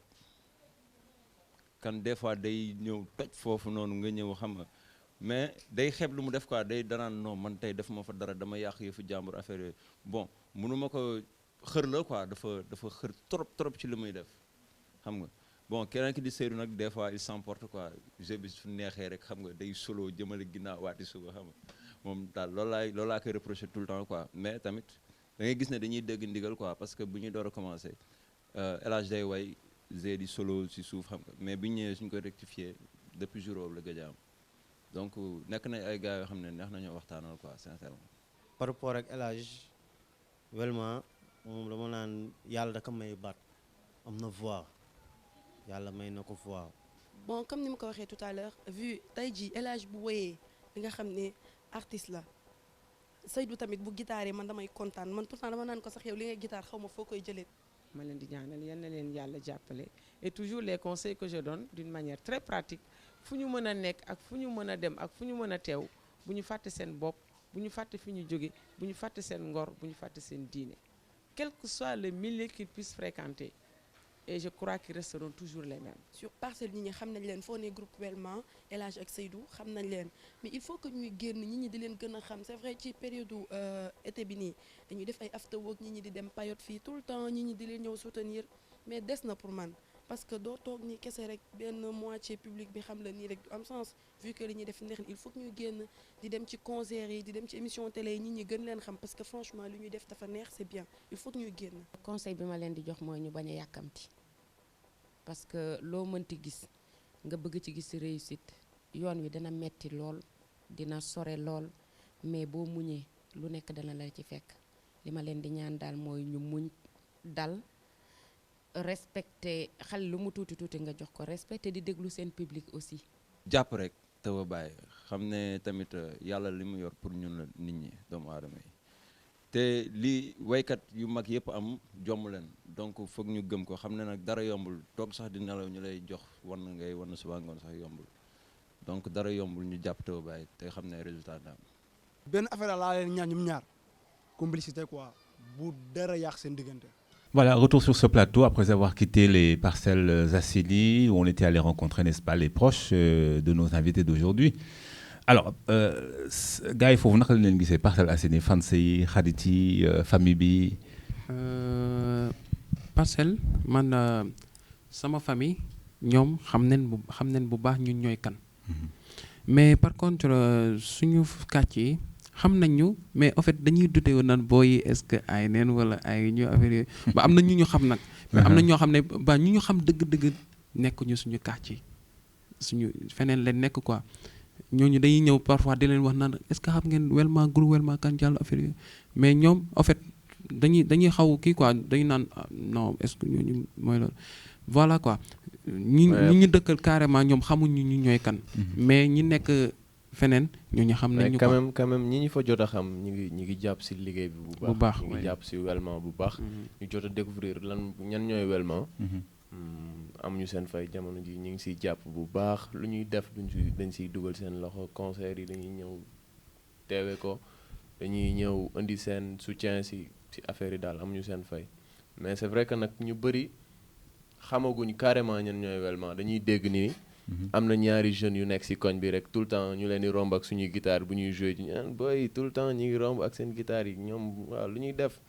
kan des fois day ñëw toj foofu noonu nga ñëw xam nga mais day xeeb lu mu def quoi day danaan non man tey def ma fa dara dama yàq yëfu jàmbur affaire yooyu bon mënu ma ko xër la quoi dafa xër trop ci li muy def xam nga bon keneen ki di Seydou nag des fois il s'emporte quoi jeu bi su neexee rek xam nga day solo jëmale ginnaaw waati suba xam nga moom daal loolu laa koy reproché tout le temps quoi mais tamit da ngay gis ne dañuy dégg ndigal quoi parce que bu ñuy door a commencé El Hadj day way Zé di solo si suuf xam nga mais bu ñu ñëwee suñu koy rectifier depuis jour boobu la gëj a am donc nekk na ay gars yoo xam ne neex nañoo waxtaanal quoi sincèrement. par rapport ak El Hadj vraiment moom dama naan yàlla da ko may baat am na voix yàlla may na ko voix. bon comme ni ma ko waxee tout à l'heure vu tey jii El Hadj bu woyee li nga xam ne artiste la Seydou tamit bu guitare man damay kontaan man pourtant dama naan ko sax yow li nga guitare xaw ma foo koy jëlee. ma leen di ñaanal yal na leen yàlla jàppale et toujours les conseils que je donne d'une manière très pratique fu ñu mën a nekk ak fu ñu mën a dem ak fu ñu mën a teew bu ñu fàtte seen bopp bu ñu fàtte fi ñu jóge bu ñu fàtte seen ngor bu ñu fàtte seen diine quel que soit le milieu qu'ils puissent fréquenter et je crois qu'ils resteront toujours les mêmes. sur Parcelles nit ñi xam nañ leen foo ne groupe Welma El Hadj ak Seydou xam nañ leen mais il faut que ñuy génn nit ñi di leen gën a xam c'est vrai ci période été bi nii dañuy def ay after work nit ñi di dem payote fii tout le temps nit ñi di leen ñëw soutenir mais des na pour man parce que doo toog ni kese rek benn moitié public bi xam la nii rek du am sens vu que li ñuy def neex il faut que ñuy génn di dem ci concert yi di dem ci émission télé yi nit ñi gën leen xam parce que franchement li ñuy def dafa neex c'est bien il faut que ñuy génn. conseil bi ma leen di jox mooy ñu bañ a yàkkamti parce que loo mënti gis nga bëgg ci gis réussite yoon wi dana metti lool dina sore lool mais boo muñee lu nekk dana la ci fekk li ma leen di ñaan daal mooy ñu muñ dal respecter xale lu mu tuuti tuuti nga jox ko respecter di déglu seen public aussi. jàpp rek te ba bàyyi xam ne tamit yàlla li mu yor pour ñun la nit ñi doomu aadama yi te li waykat yu mag yëpp am jomm leen donc foog ñu gëm ko xam ne nag dara yombul toog sax di nelaw ñu lay jox wan ngay wan suba ngoon sax yombul donc dara yombul ñu jàpp te ba bàyyi te xam ne résultat daam. benn affaire laa leen ñaan ñum ñaar complicité quoi bu dara yàq seen diggante. Voilà, retour sur ce plateau après avoir quitté les Parcelles Assainies où on était allé rencontrer, n'est-ce pas, les proches de nos invités d'aujourd'hui. Alors, gars, il faut vous dire que c'est Parcelles Assainies, fans yi, xarit yi, famille bi. Parcelles man sama famille ñoom xam nañ bu baax ñun ñooy kan. Mais par contre suñu quartier xam nañ ñu mais en fait dañuy douter woon naan booy est-ce que ay neen wala ay ñu affaire yooyu ba am na ñu xam nag. mais am na ñoo xam ne ba ñu xam dëgg-dëgg nekkuñu suñu quartier suñu feneen leen nekk quoi ñooñu dañuy ñëw parfois di leen wax naan est-ce que xam ngeen Welma groupe Welma kan jàll affaire yooyu mais ñoom en fait dañuy xaw kii quoi dañu naan non est-ce que ñooñu mooy loolu voilà quoi. ñi ñu dëkkal carrément ñoom xamuñu ñu ñooy kan. mais ñi nekk. feneen ñooñu xam nañu ko quand même ñi ñu fa jot a xam ñi ngi jàpp si liggéey bi bu baax ñi ngi jàpp si Welma bu baax ñu jot a découvrir ñan ñooy Welma am ñu seen fay jamono ji ñu ngi siy jàpp bu baax lu ñuy def dañ siy dugal seen loxo concert yi dañuy ñëw teewe ko dañuy ñëw indi seen soutien si affaire yi daal am ñu seen fay mais c'est vrai que nag ñu bëri xamaguñ carrément ñan ñooy Welma dañuy dégg nii am na ñaari jeunes yu nekk ci koñ bi rek tout le temps ñu leen di romb ak suñuy guitare bu ñuy jouer ci ñaan boy tout le temps ñu ngi romb ak seen guitare yi ñoom waaw lu ñuy def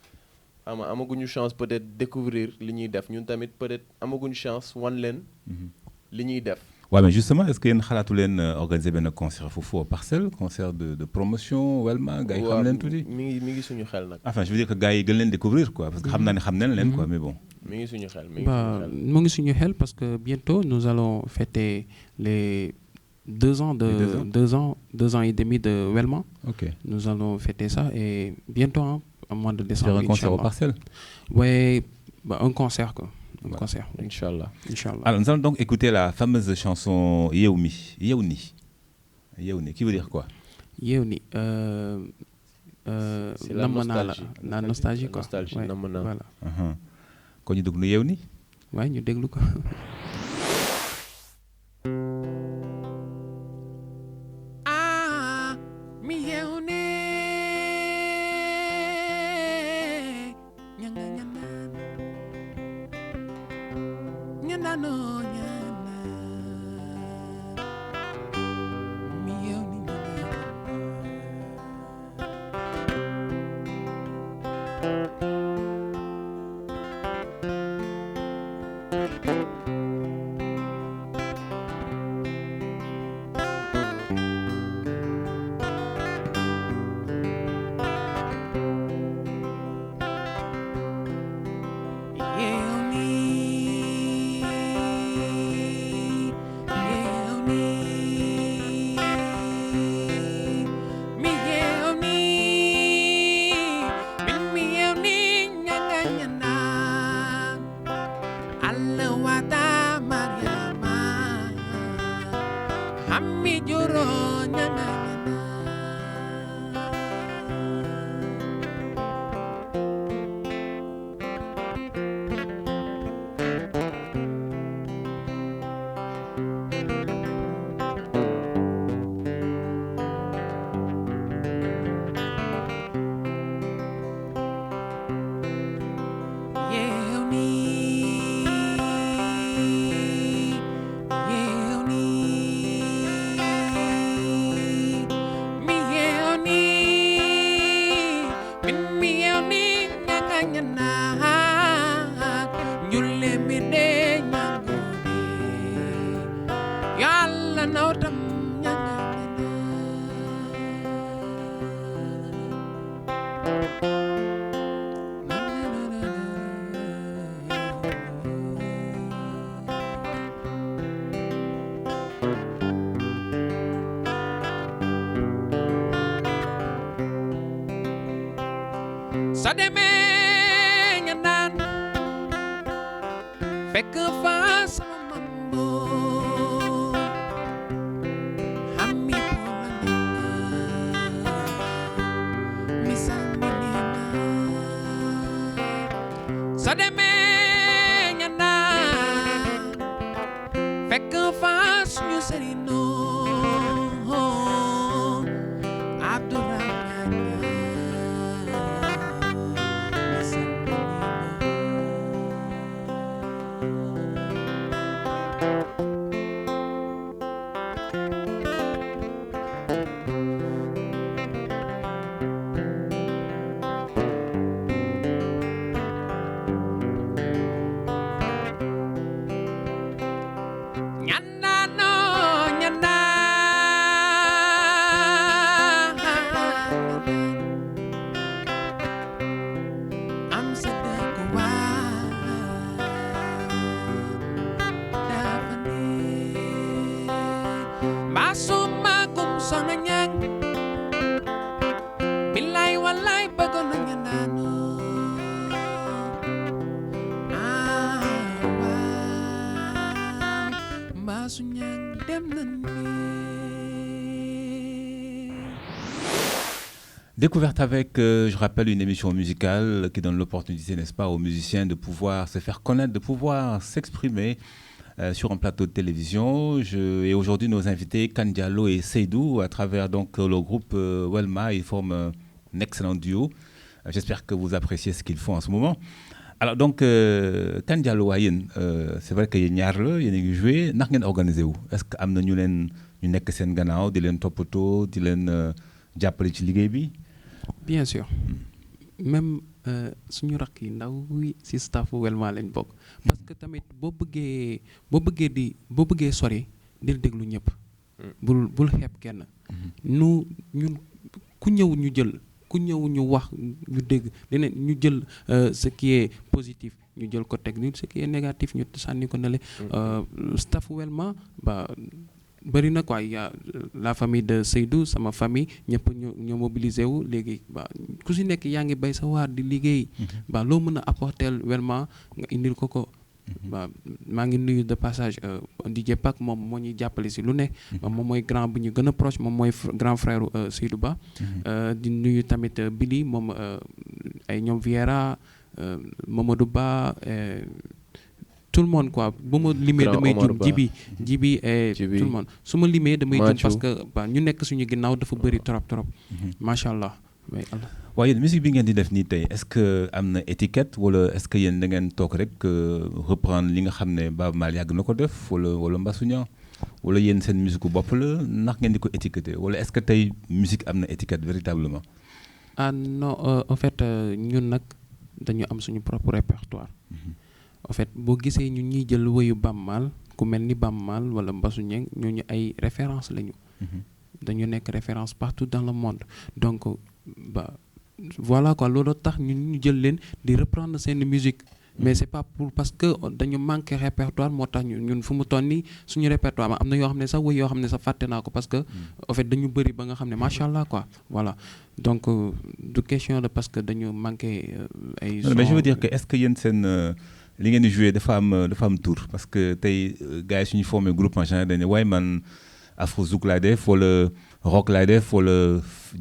amaguñu chance peut-être découvrir li ñuy def ñun tamit peut-être amaguñu chance wan leen li ñuy def. waaw mais justement est-ce que yéen xalaatu leen organiser benn concert foofu aux Parcelles concert de promotion Welma gars yi xam leen tuuti. mi ngi suñu xel nag. enfin je veux dire que gars yi gën leen découvrir quoi parce que xam naa ne xam nañ leen quoi mais bon. mi ngi suñu xel mu ngi suñu xel parce que bientôt nous allons fêter les 2 ans de 2 ans et demi de Welma. Ok. Nous allons fêter ça et bientôt au mois de décembre. Un concert aux Parcelles. Ouais, un concert quoi. Un concert. Inch'Allah. Alors nous allons donc écouter la fameuse chanson Yewni. Qui veut dire quoi? Yewni. C'est la nostalgie. La nostalgie quoi. Nostalgie. Ouais, voilà. Kon ñu déglu Yewni. Ouais, ñu déglu ko. Hammi juro nyana Sademe nyanan fekk fa sama mambo hammi polanya misal minina Sademe nyanan fekk fa suñu serino Découverte avec, je rappelle, une émission musicale qui donne l'opportunité, n'est-ce pas, aux musiciens de pouvoir se faire connaître, de pouvoir s'exprimer sur un plateau de télévision. Et aujourd'hui, nos invités, Kane Diallo et Seydou, à travers donc le groupe Welma, ils forment un excellent duo. J'espère que vous appréciez ce qu'ils font en ce moment. Alors donc, Kane Diallo, c'est vrai que yéen ñaar la yéen a ngi joué ndax ngeen organisé wu est-ce que am na ñu nekk seen gannaaw di leen toppatoo di leen jàppale ci liggéey bi. Bien sûr même suñu rakk yi ndaw wi si staff Welma lañ bokk parce que tamit boo bëggee sori di déglu ñëpp bul xeeb kenn ñun ku ñëw ñu jël ku ñëw ñu wax ñu dégg dinañ ñu jël ce qui est positif ñu jël ko teg ce qui est négatif ñu sànni ko nale staff Welma ba bëri na quoi y a la famille de Seydou sama famille ñëpp ñoo mobilisé wu léegi ba ku si nekk yaa ngi bay sa waar di liggéey ba loo mën a apporter Welma nga indil ko ba maa ngi nuyu de passage DJ Pac moom moo ñuy jàppale si lu ne moom mooy grand bu ñu gën a proche moom mooy grand frère Seydou Ba di nuyu tamit Billy moom ay ñoom Viera Mamadou Ba tout le monde quoi bu ma limee damay jum jibi et tout le monde su ma limee damay jum parce que ba ñu nekk suñu ginnaaw dafa bëri trop macha allah waaye musique bi ngeen di def nii tey est-ce que am na étiquette wala est-ce que yéen da ngeen toog rek reprendre li nga xam ne Baaba Maal yàgg na ko def wala Mbasouña wala yéen seen musique bopp la ndax ngeen di ko étiqueter wala est-ce que tey musique am na étiquette véritablement. Ah non en fait ñun nag dañu am suñu propre répertoire. En fait boo gisee ñun ñuy jël woyu Baaba Maal ku mel ni Baaba Maal wala Mbasouña ñooñu ay référence lañu. dañu nekk référence partout dans le monde donc ba voilà quoi loolu tax ñun ñu jël leen di reprendre seen musique mais c'est pas pour parce que dañu manqué répertoire moo tax ñun fu mu toll nii suñu répertoire am na yoo xam ne sax woy yoo xam ne sax fàtte naa ko parce que en fait dañu bëri ba nga xam ne macha allah quoi voilà donc du question de parce que dañu manqué ay. mais je veux dire que est-ce que yéen seen li ngeen di jouer dafa am tour parce que tey gars yi suñu formé groupe en général dañ ne waaye man afro zouk laay def wala rock laay def wala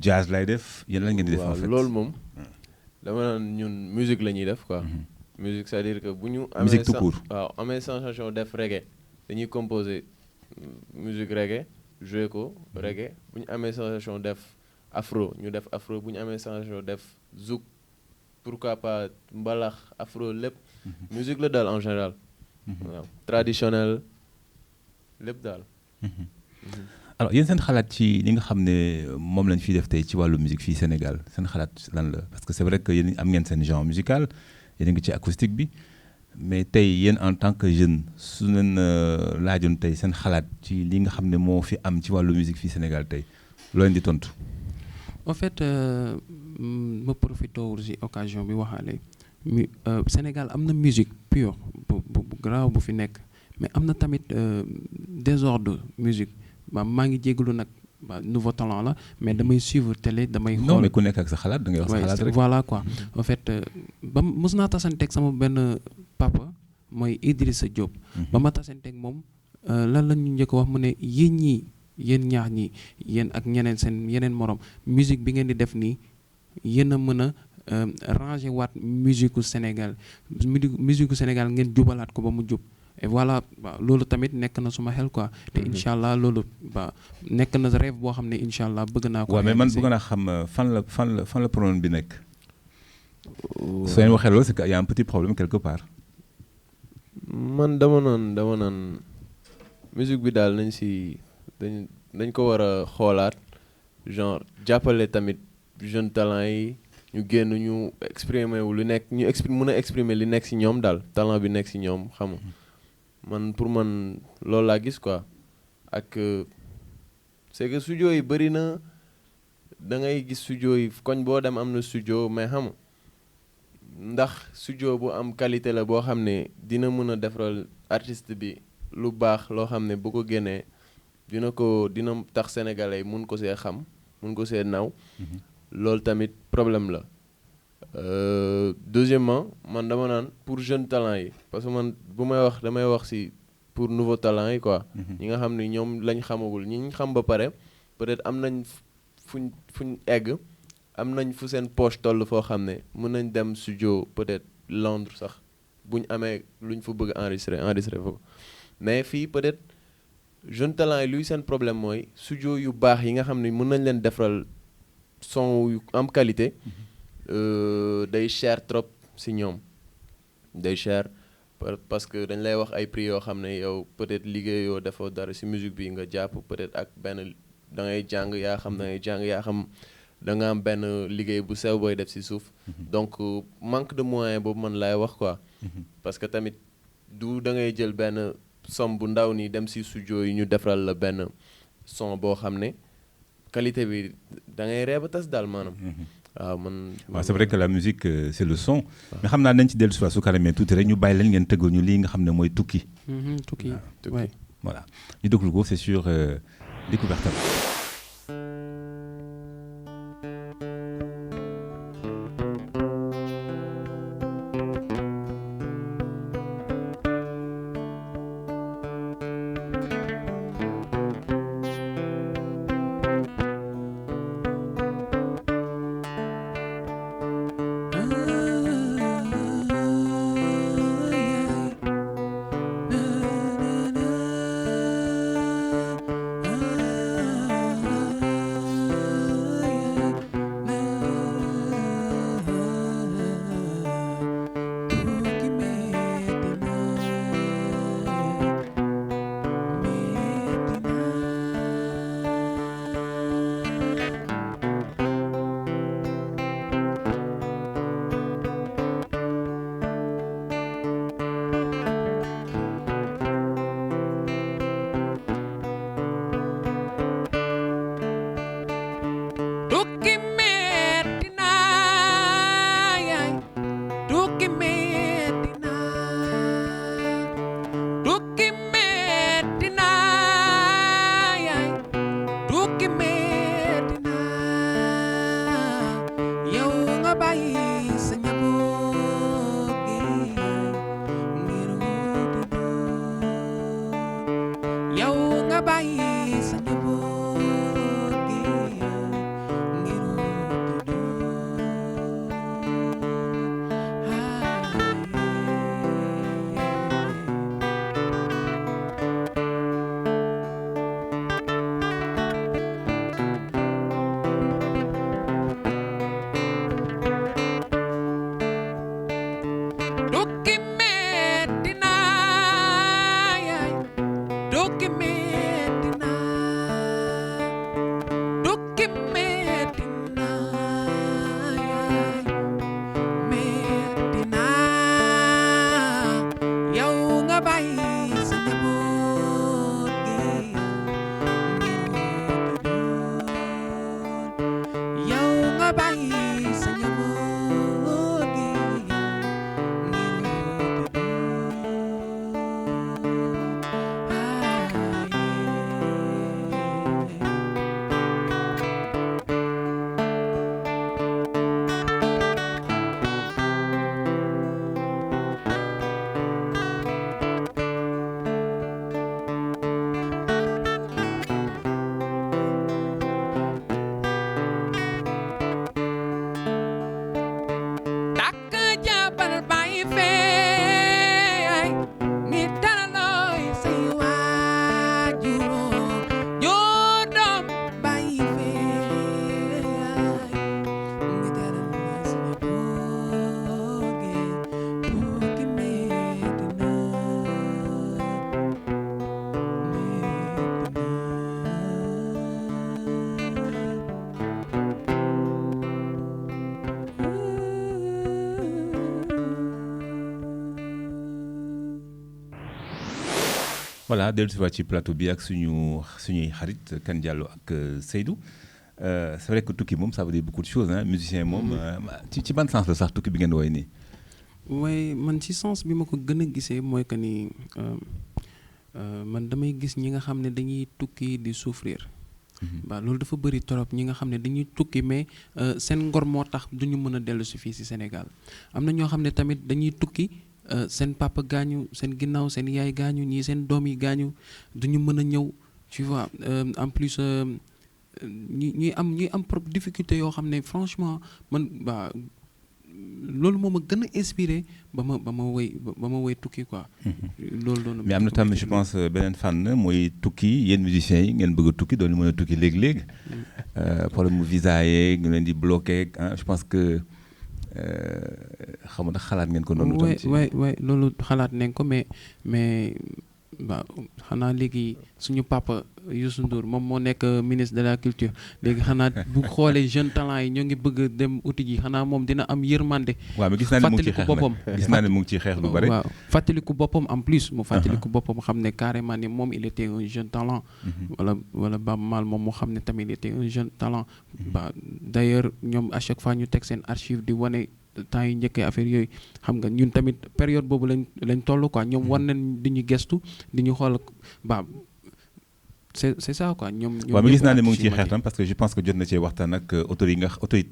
jazz laay def yéen lan ngeen di def en fait. loolu moom dama naan ñun musique la ñuy def quoi. musique c'est-à-dire que bu ñu. musique tout court amee sensation def reggae dañuy composer musique reggae jouer ko reggae bu ñu amee sensation def afro ñu def afro bu ñu amee sensation def zouk pourquoi pas mbalax afro lépp. musique la daal en général. waaw traditionnel lépp daal. alors yéen seen xalaat ci li nga xam ne moom lañ fi def tey ci wàllu musique fii Sénégal seen xalaat lan la parce que c'est vrai que yéen am ngeen seen genre musical yéen a ngi ci acoustique bi mais tey yéen en tant que jeune su leen laajoon tey seen xalaat ci li nga xam ne moo fi am ci wàllu musique fii Sénégal tey loo leen di tontu. en fait ma profité ci occasion bi waxaale Sénégal am na musique pure bu grave bu fi nekk mais am na tamit désordre musique maa ngi jégalu nag nouveau talent la mais damay suivre télé damay. xool non mais ku nekk ak sa xalaat da ngay wax sa xalaat rek. voilà quoi en fait ba mos naa tasanteeg sama benn papa mooy Idrissa Diop. ba ma tasanteeg moom lan la ñu njëkk a wax mu ne yéen ñaax ñi yéen ak ñeneen seen yeneen morom musique bi ngeen di def nii yéen a mën a ranger waat musique gu Sénégal musique gu Sénégal ngeen jubalaat ko ba mu jub. et voilà loolu tamit nekk na suma xel quoi te incha allah loolu nekk na rêve boo xam ne incha allah bëgg naa ko. waaw mais man bëgg naa xam fan la problème bi nekk. soo leen waxee loolu c'est que y a un petit problème quelque part. man dama naan musique bi daal dañ ko war a xoolaat genre jàppale tamit jeune talent yi ñu génn ñu exprimer wu lu nekk ñu mën a exprimer li nekk ci ñoom daal talent bi nekk ci ñoom xam nga man pour man loolu laa gis quoi ak c'est que studio yi bëri na da ngay gis studio yi koñ boo dem am na studio mais xam ndax studio bu am qualité la boo xam ne dina mën a defaral artiste bi lu baax loo xam ne bu ko génnee dina tax sénégalais mun ko see xam mun ko see naw loolu tamit problème la. Deuxièmement man dama naan pour jeune talent yi parce que man bu may wax damay wax ci pour nouveau talent yi quoi. ñi nga xam ne ñoom lañ xamagul ñi ñu xam ba pare peut-être am nañ fuñ egg am nañ fu seen poche toll foo xam ne mën nañ dem studio peut-être Londres sax buñ amee luñ fa bëgg enregistrer fa mais fii peut-être jeune talent yi luy seen problème mooy studio yu baax yi nga xam ne mën nañ leen defaral son yu am qualité. day cher trop ci ñoom day cher parce que dañ lay wax ay prix yoo xam ne yow peut-être liggéeyoo defoo dara ci musique bi nga jàpp peut-être ak benn da ngay jàng yaa xam da nga am benn liggéey bu sew booy def ci suuf donc manque de moyen boobu man lay wax quoi parce que tamit du da ngay jël benn somme bu ndaw nii dem ci studio yi ñu defaral la benn son boo xam ne qualité bi da ngay ree ba tas daal maanaam c'est vrai que la musique c'est le son mais xam naa dañ ci dellu si waat su kanamee tuuti rek ñu bàyyi leen ngeen tëggal ñu lii nga xam ne mooy tukki. tukki voilà ñu déglu ko c'est sur Découverte. yow nga bàyyi sa voilà dellusiwaat ci plateau bi ak suñuy xarit Kane Diallo ak Seydou c'est vrai que tukki moom ça veut dire beaucoup de choses hein musicien moom ci ban sens la sax tukki bi ngeen woy nii. waaye man ci sens bi ma ko gën a gisee mooy que ni man damay gis ñi nga xam ne dañuy tukki di souffrir. waaw loolu dafa bëri trop ñi nga xam ne dañuy tukki mais seen ngor moo tax duñu mën a dellu si fii si Sénégal am na ñoo xam ne tamit dañuy tukki seen papa gaañu seen ginnaaw seen yaay gaañu ñii seen doom yi gaañu duñu mën a ñëw tu vois en plus ñuy am propre difficulté yoo xam ne franchement man waa loolu moo ma gën a inspiré ba ma woy tukki quoi. loolu mais am na tamit je pense beneen fànn mooy tukki yéen musiciens yi ngeen bëgg a tukki doon mën a tukki léegi-léegi problème mu visa yeeg ñu leen di bloqué je pense que xam nga xalaat ngeen ko noonu. waay loolu xalaat nañ ko mais waaw xanaa léegi suñu papa Youssou Ndour moom moo nekk ministre de la culture léegi xanaa bu xoolee jeune talent yi ñoo ngi bëgg dem uti ji xanaa moom dina am yërmande. waaw mais gis naa ne mu ngi ciy xeex boppam gis naa ne mu ngi ciy xeex lu bari. waaw fàttaliku boppam en plus mu fàttaliku boppam xam ne carrément ni moom il était un jeune talent. wala Baaba Maal moom moo xam ne tamit il était un jeune talent. ba d'ailleurs ñoom à chaque fois ñu teg seen archive di wane. temps yi njëkkee affaire yooyu xam nga ñun tamit période boobu lañ toll quoi ñoom war nañ di ñu gestu di ñu xool ba c'est ça quoi ñoom. waaw mais gis naa ne mu ngi ciy xeex tam parce que je pense que jot na cee waxtaan ak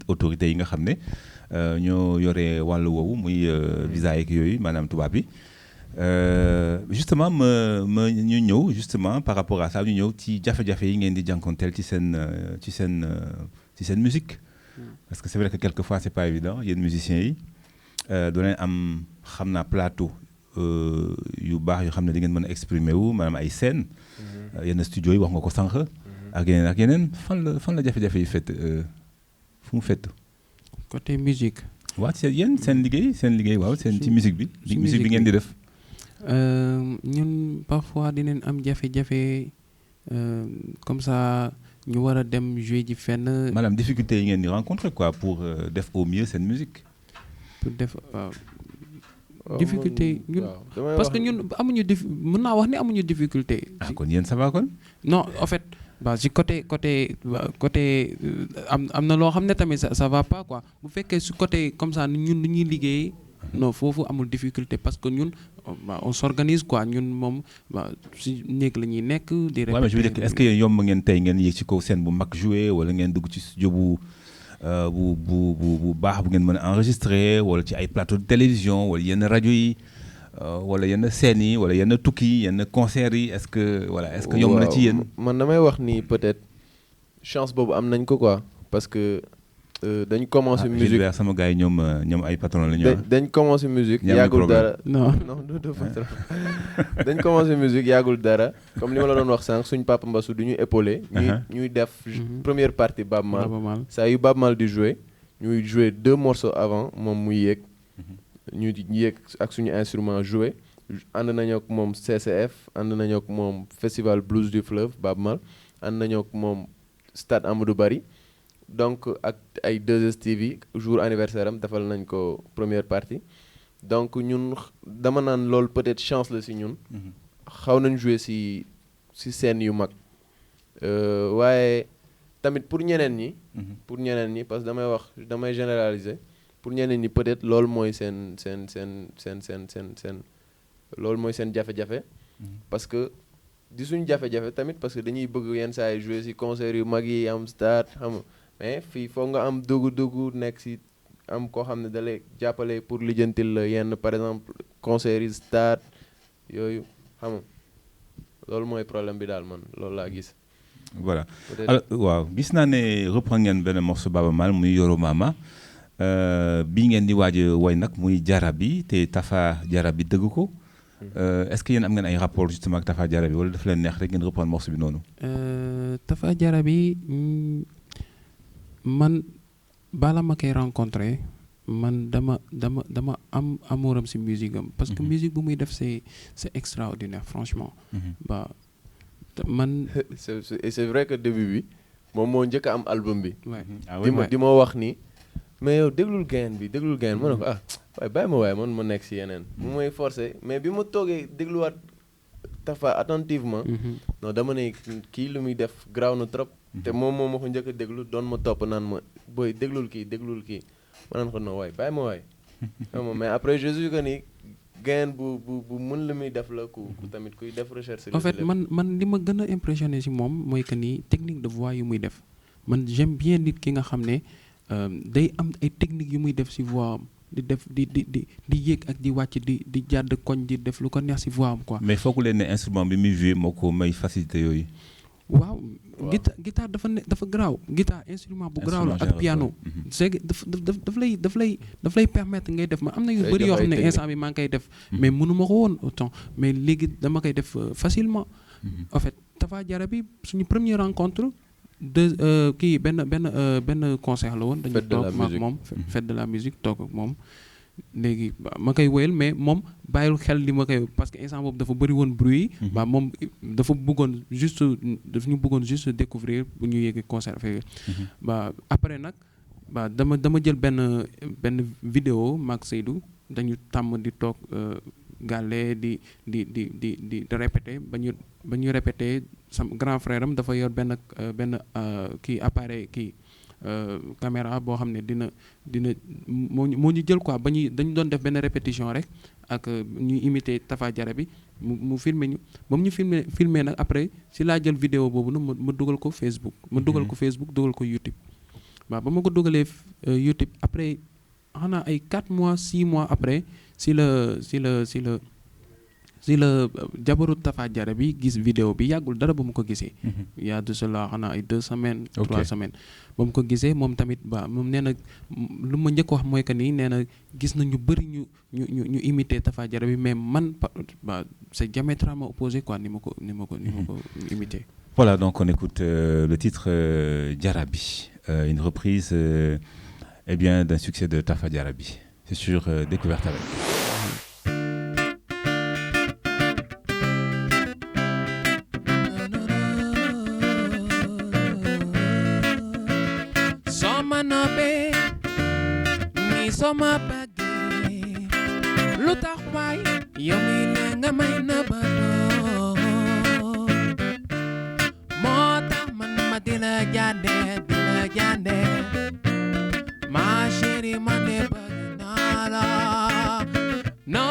autorités yi nga xam ne ñoo yore wàllu woowu muy visa yeeg yooyu maanaam tubaab bi justement ma ñu ñëw justement par rapport à ça ñu ñëw ci jafe-jafe yi ngeen di jànkonteel ci seen musique. Parce que c'est vrai que quelquefois c'est pas évident yéen musiciens yi doo leen am xam naa plateau yu baax yoo xam ne di ngeen mën a exprimer wu maanaam ay scène yenn studio yi wax nga ko sànq ak yeneen fan la jafe-jafe yi fett fu mu fett côté musique waaw ci yéen seen liggéey waaw seen ci musique bi musique bi ngeen di def ñun parfois dinañ am jafe-jafe comme ça ñu war a dem jouer ji fenn. maanaam difficulté yi ngeen di rencontrer quoi pour def au mieux seen musique. pour def difficulté ñun parce que ñun amuñu mën naa wax ni amuñu difficulté. kon yéen ça va kon. non en fait si côté am na loo xam ne tamit ça va pas quoi bu fekkee su côté comme ça ñun lu ñuy liggéey. non foofu amul difficulté parce que ñun on s'organise quoi ñun moom si néeg la ñuy nekk. di répéter mais je veux dire est-ce que yéen yomb ngeen tey ngeen yéeg ci kaw scène bu mag joué wala ngeen dugg ci studio bu baax bu ngeen mën a enregistrer wala ci ay plateau de télévision wala yenn rajo yi wala yenn scènes yi wala yenn tukki yenn concerts yi est-ce que yomb na ci yéen. man damay wax ni peut-être chance boobu am nañ ko quoi parce que. dañ commencé musique sama gars yi ñoom ay patron la ñu dañ commencé musique yàggul dara non du patron dañ commencé musique yàggul dara comme li ma la doon wax sànq suñ papa Mbassou du ñu épaulé ñuy def première partie Baaba Maal saa yu Baaba Maal di jouer ñuy jouer 2 morceaux avant moom muy yéeg ñu yéeg ak suñu instrument jouer ànd nañu ak moom CCF ànd nañu ak moom Festival Blues du Fleuve Baaba Maal ànd nañu ak moom Stade Amadou Barry donc ak ay 2STV jour anniversaire am defal nañ ko première partie donc ñun dama naan loolu peut-être chance la si ñun xaw nañ jouer si scène yu mag waaye tamit pour ñeneen ñi parce que damay généraliser pour ñeneen ñi peut-être loolu mooy seen loolu mooy seen jafe-jafe parce que di suñ jafe-jafe tamit parce que dañuy bëgg yenn saa yi jouer si concert yu mag yi am stade xam nga mais fii foog nga am dugg nekk si am koo xam ne da lay jàppale pour lijjantil la yenn par exemple concert yi stade yooyu xam nga loolu mooy problème bi daal man loolu laa gis. voilà alors waaw gis naa ne reprendre ngeen benn morceau Baaba Maal muy Yoro Mama bii ngeen di waaj a woy nag muy Jarabi te Tafa Jarabi dëgg ko. est-ce que yéen am ngeen ay rapport justement ak Tafa Jarabi wala dafa leen neex rek ngeen reprendre morceau bi noonu. Tafa Jarabi. man bala ma koy rencontré man dama am amouram ci musique am parce que musique bu muy def c'est extraordinaire franchement ba man c'est vrai que début bi moom moo njëkk a am album bi di ma wax ni mais yow déglul gain ma ne ko waaye bàyyi ma waaye man ma nekk ci yeneen mu may forcé mais bi ma toogee dégluwaat Tafa attentivement. non dama ne kii lu muy def graaw na trop. te moom moo ma ko njëkk a déglu doon ma topp naan ma booy déglul kii ma naan ko non waay bàyyi ma waay. mais après je suis que ni gain bu mën lu muy def la ku tamit kuy def recherche. en fait man li ma gën a impressionné si moom mooy que ni technique de voix yu muy def man j'aime bien nit ki nga xam ne day am ay techniques yu muy def si voix am di def di yéeg ak di wàcc di jàdd koñ di def lu ko neex si voix am quoi. mais foogu leen ne instrument bi muy joué moo ko may facilité yooyu. waaw guitare dafa garaaw guitare instrument bu garaaw la ak piano. c'est que daf lay permettre ngay def ma am na yu bëri yoo xam ne instant bi maa ngi koy def. mais mënuma ko woon autant mais léegi dama koy def facilement. en fait Tafa Jara bi suñu première rencontre kii benn concert la woon. dañu toog ma ak moom fête de la musique toog ak moom. léegi ma koy woyal mais moom bàyyil xel li ma koy parce que instant boobu dafa bëri woon bruit. moom dafa bëggoon juste découvrir bu ñu yéegee concert affaire après nag dama jël benn vidéo maag Seydou dañu tàmm di toog gàlle di répété ba ñu répété sama grand frère am dafa yor benn kii appareil kii caméra boo xam ne dina moo ñu jël quoi dañu doon def benn répétition rek ak ñuy imiter Tafa Jara bi mu filmer ñu ba mu ñu filmer nag après si laa jël vidéo boobu nag ma dugal ko Facebook dugal ko YouTube waaw ba ma ko dugalee YouTube après xanaa ay 4 mois 6 mois après si la jabaru Tafa Jara bi gis vidéo bi yàggul dara ba mu ko gisee. y a de cela xanaa ay 2 semaines. 3 semaines ba mu ko gisee moom tamit moom nee na lu ma njëkk wax mooy que ni nee na gis na ñu bëri ñu imiter Tafa Jara bi mais man c'est diamétralement opposé quoi ni ma ko imiter. Voilà, donc on écoute le titre Jarabi, une reprise d'un succès de Tafa Jarabi. C'est sur Découverte avec. Soma bagi lu tax waay yow mi le nga may na badoo moo tax man ma di la jànde ma chérie man de bëgg naa la no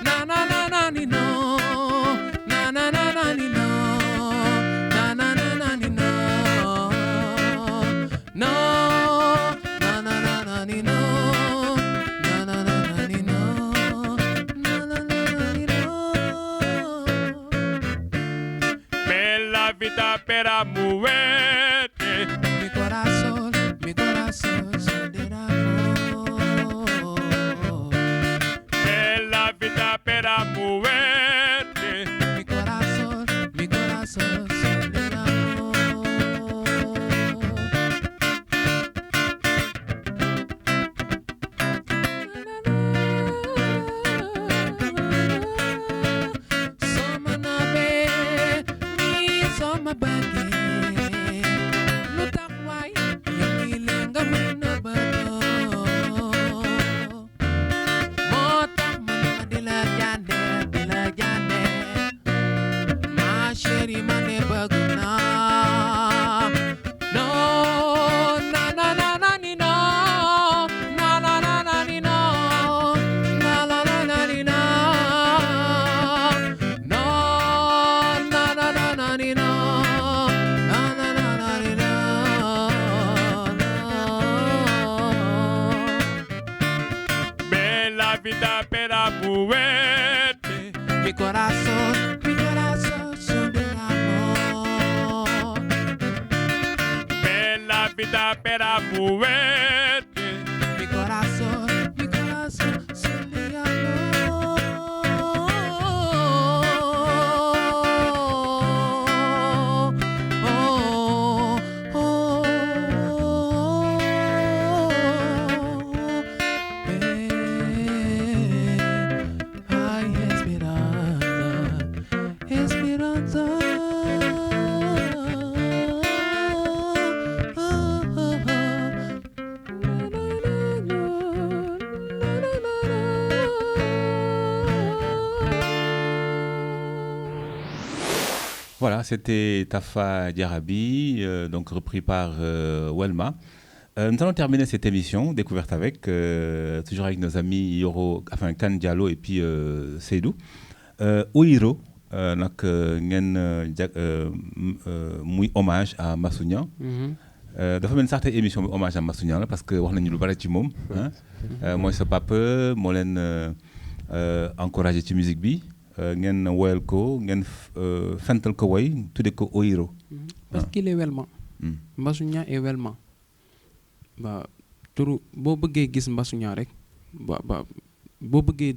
na na na na ni no na na na na ni no na na na na ni no no Para moverte mi corazón se derramó en la vida para moverte mi corazón se derramó Soma bagi lu tax waay yow mi le nga may na badoo moo tax man ma di la jànde ma chérie ma ne bëgg naa no na na na na ni no na na na na ni no na na na na ni no no na na na na ni no para moverte mi corazón se derramó ven la vida para moverte mi corazón se derramó c'était Tafa Diarabi, donc repris par Welma. Nous allons terminer cette émission Découverte avec, toujours avec nos amis Kan Diallo et puis Seydou. Oiro, muy hommage à Mbassou Niang. Dafa mel ni sax tey émission bi hommage à Mbassou Niang la parce que wax nañu lu bari ci moom. mooy sa papa moo leen encouragé ci musique bi. ngeen woyal ko ngeen fental ko woy tudde ko Oiro. parce qu'il est Welma. Mbassou Niang est Welma. ba turu boo bëggee gis Mbassou Niang rek boo bëggee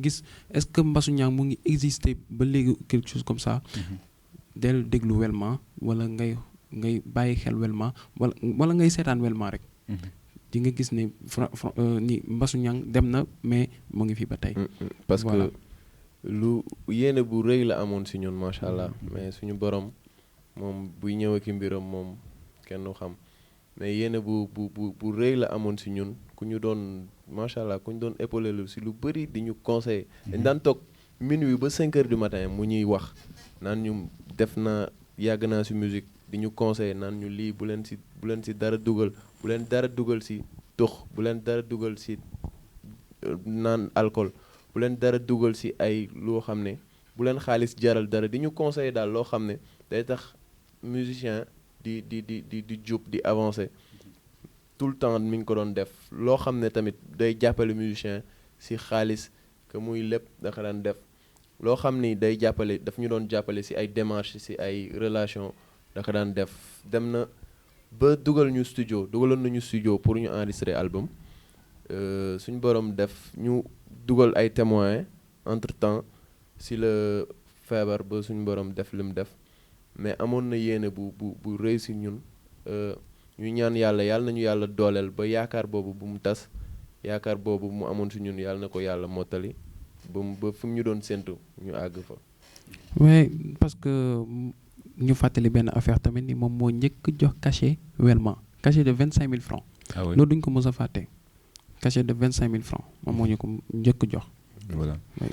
gis est-ce que Mbassou Niang mu ngi exister ba léegi quelque chose comme ça. del déglu Welma wala ngay bàyyi xel Welma wala ngay seetaan Welma rek. di nga gis ne ni Mbassou Niang dem na mais mu ngi fi ba tey. parce que lu yéene bu rëy la amoon si ñun macha allah mais suñu borom moom buy ñëw ak mbiram moom kenn du xam. mais yéene bu rëy la amoon si ñun ku ñu doon macha allah ku ñu doon épaulé lu si lu bëri di ñu conseillé. dañ daan toog minuit ba 5 heures du matin mu ñuy wax naan ñu yàgg naa si musique di ñu conseillé naan ñu lii bu leen si dara dugal bu leen dara dugal si tux bu leen dara dugal si naan alcool bu leen dara dugal si ay loo xam ne bu leen xaalis jaral dara di ñu conseillé daal loo xam ne day tax musicien di jub di avancer tout le temps mi ngi ko doon def loo xam ne tamit day jàppale musicien si xaalis que muy lépp dafa daan def loo xam ni day jàppale daf ñu doon jàppale si ay démarches si ay relation dafa daan def dem na ba dugaloon nañu studio pour ñu enregistrer album suñu borom def ñu dugal ay témoins entre temps si la feebar ba suñu borom def li mu def mais amoon na yéene bu rëy si ñun ñu ñaan yàlla nañu yàlla dooleel ba yaakaar boobu bu mu tas yaakaar boobu mu amoon si ñun yàlla na ko yàlla mottali ba fu mu ñu doon séntu ñu àgg fa. oui parce que ñu fàttali benn affaire tamit ni moom moo njëkk jox cachet Welma cachet de 25 000 francs. Ah oui. loolu duñ ko mës a fàtte cachet de 25 000 francs moom moo ñu ko njëkk jox. Voilà. Oui,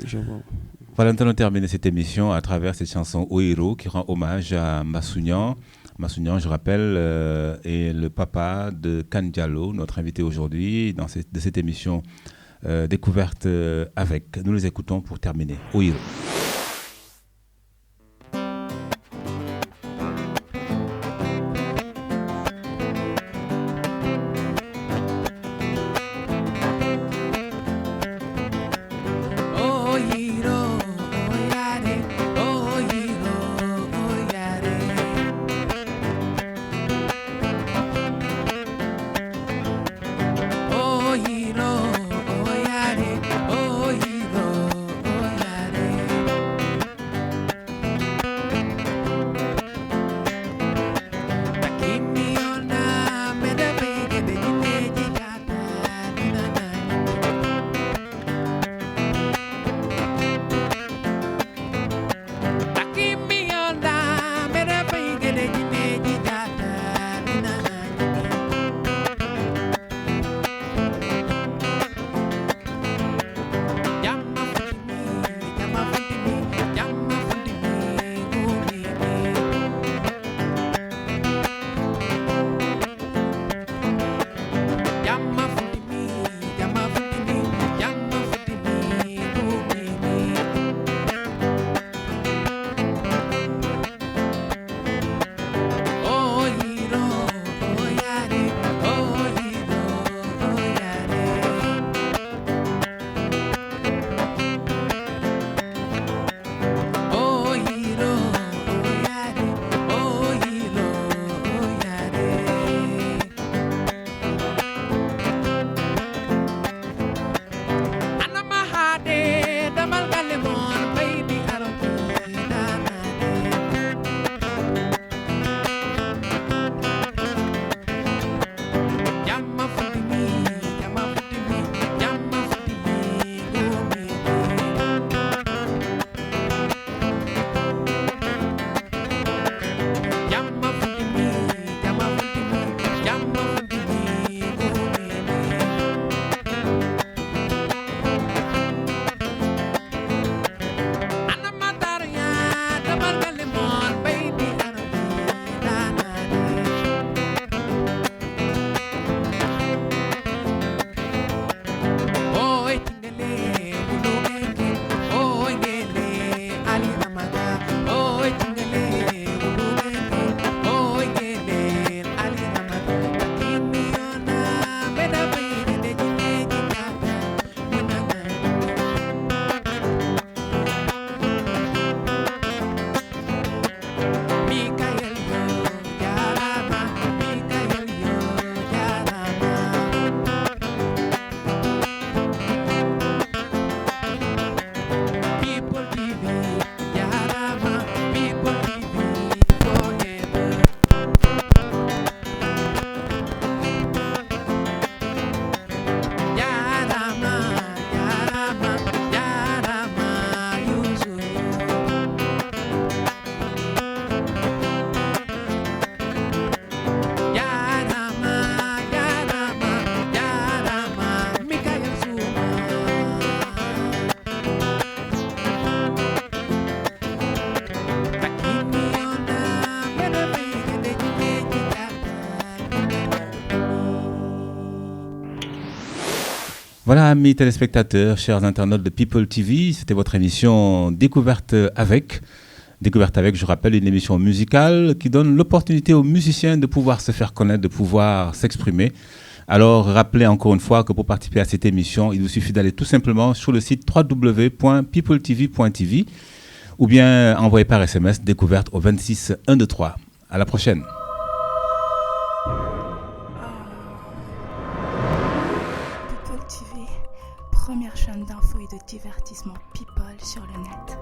Voilà, nous allons terminer cette émission à travers cette chanson Oiro qui rend hommage à Mbassou Niang. Mbassou Niang, je rappelle, est le papa de Kan Diallo, notre invité aujourd'hui de cette émission Découverte avec. Nous les écoutons pour terminer. Oiro. Voilà, amis téléspectateurs, chers internautes de People TV, c'était votre émission Découverte avec. Découverte avec, je rappelle, une émission musicale qui donne l'opportunité aux musiciens de pouvoir se faire connaître, de pouvoir s'exprimer. Alors, rappelez encore une fois que pour participer à cette émission, il vous suffit d'aller tout simplement sur le site www.peopletv.tv ou bien envoyer par SMS Découverte au 26 123. À la prochaine. People TV, première chaîne d'infos et de divertissement people sur le net.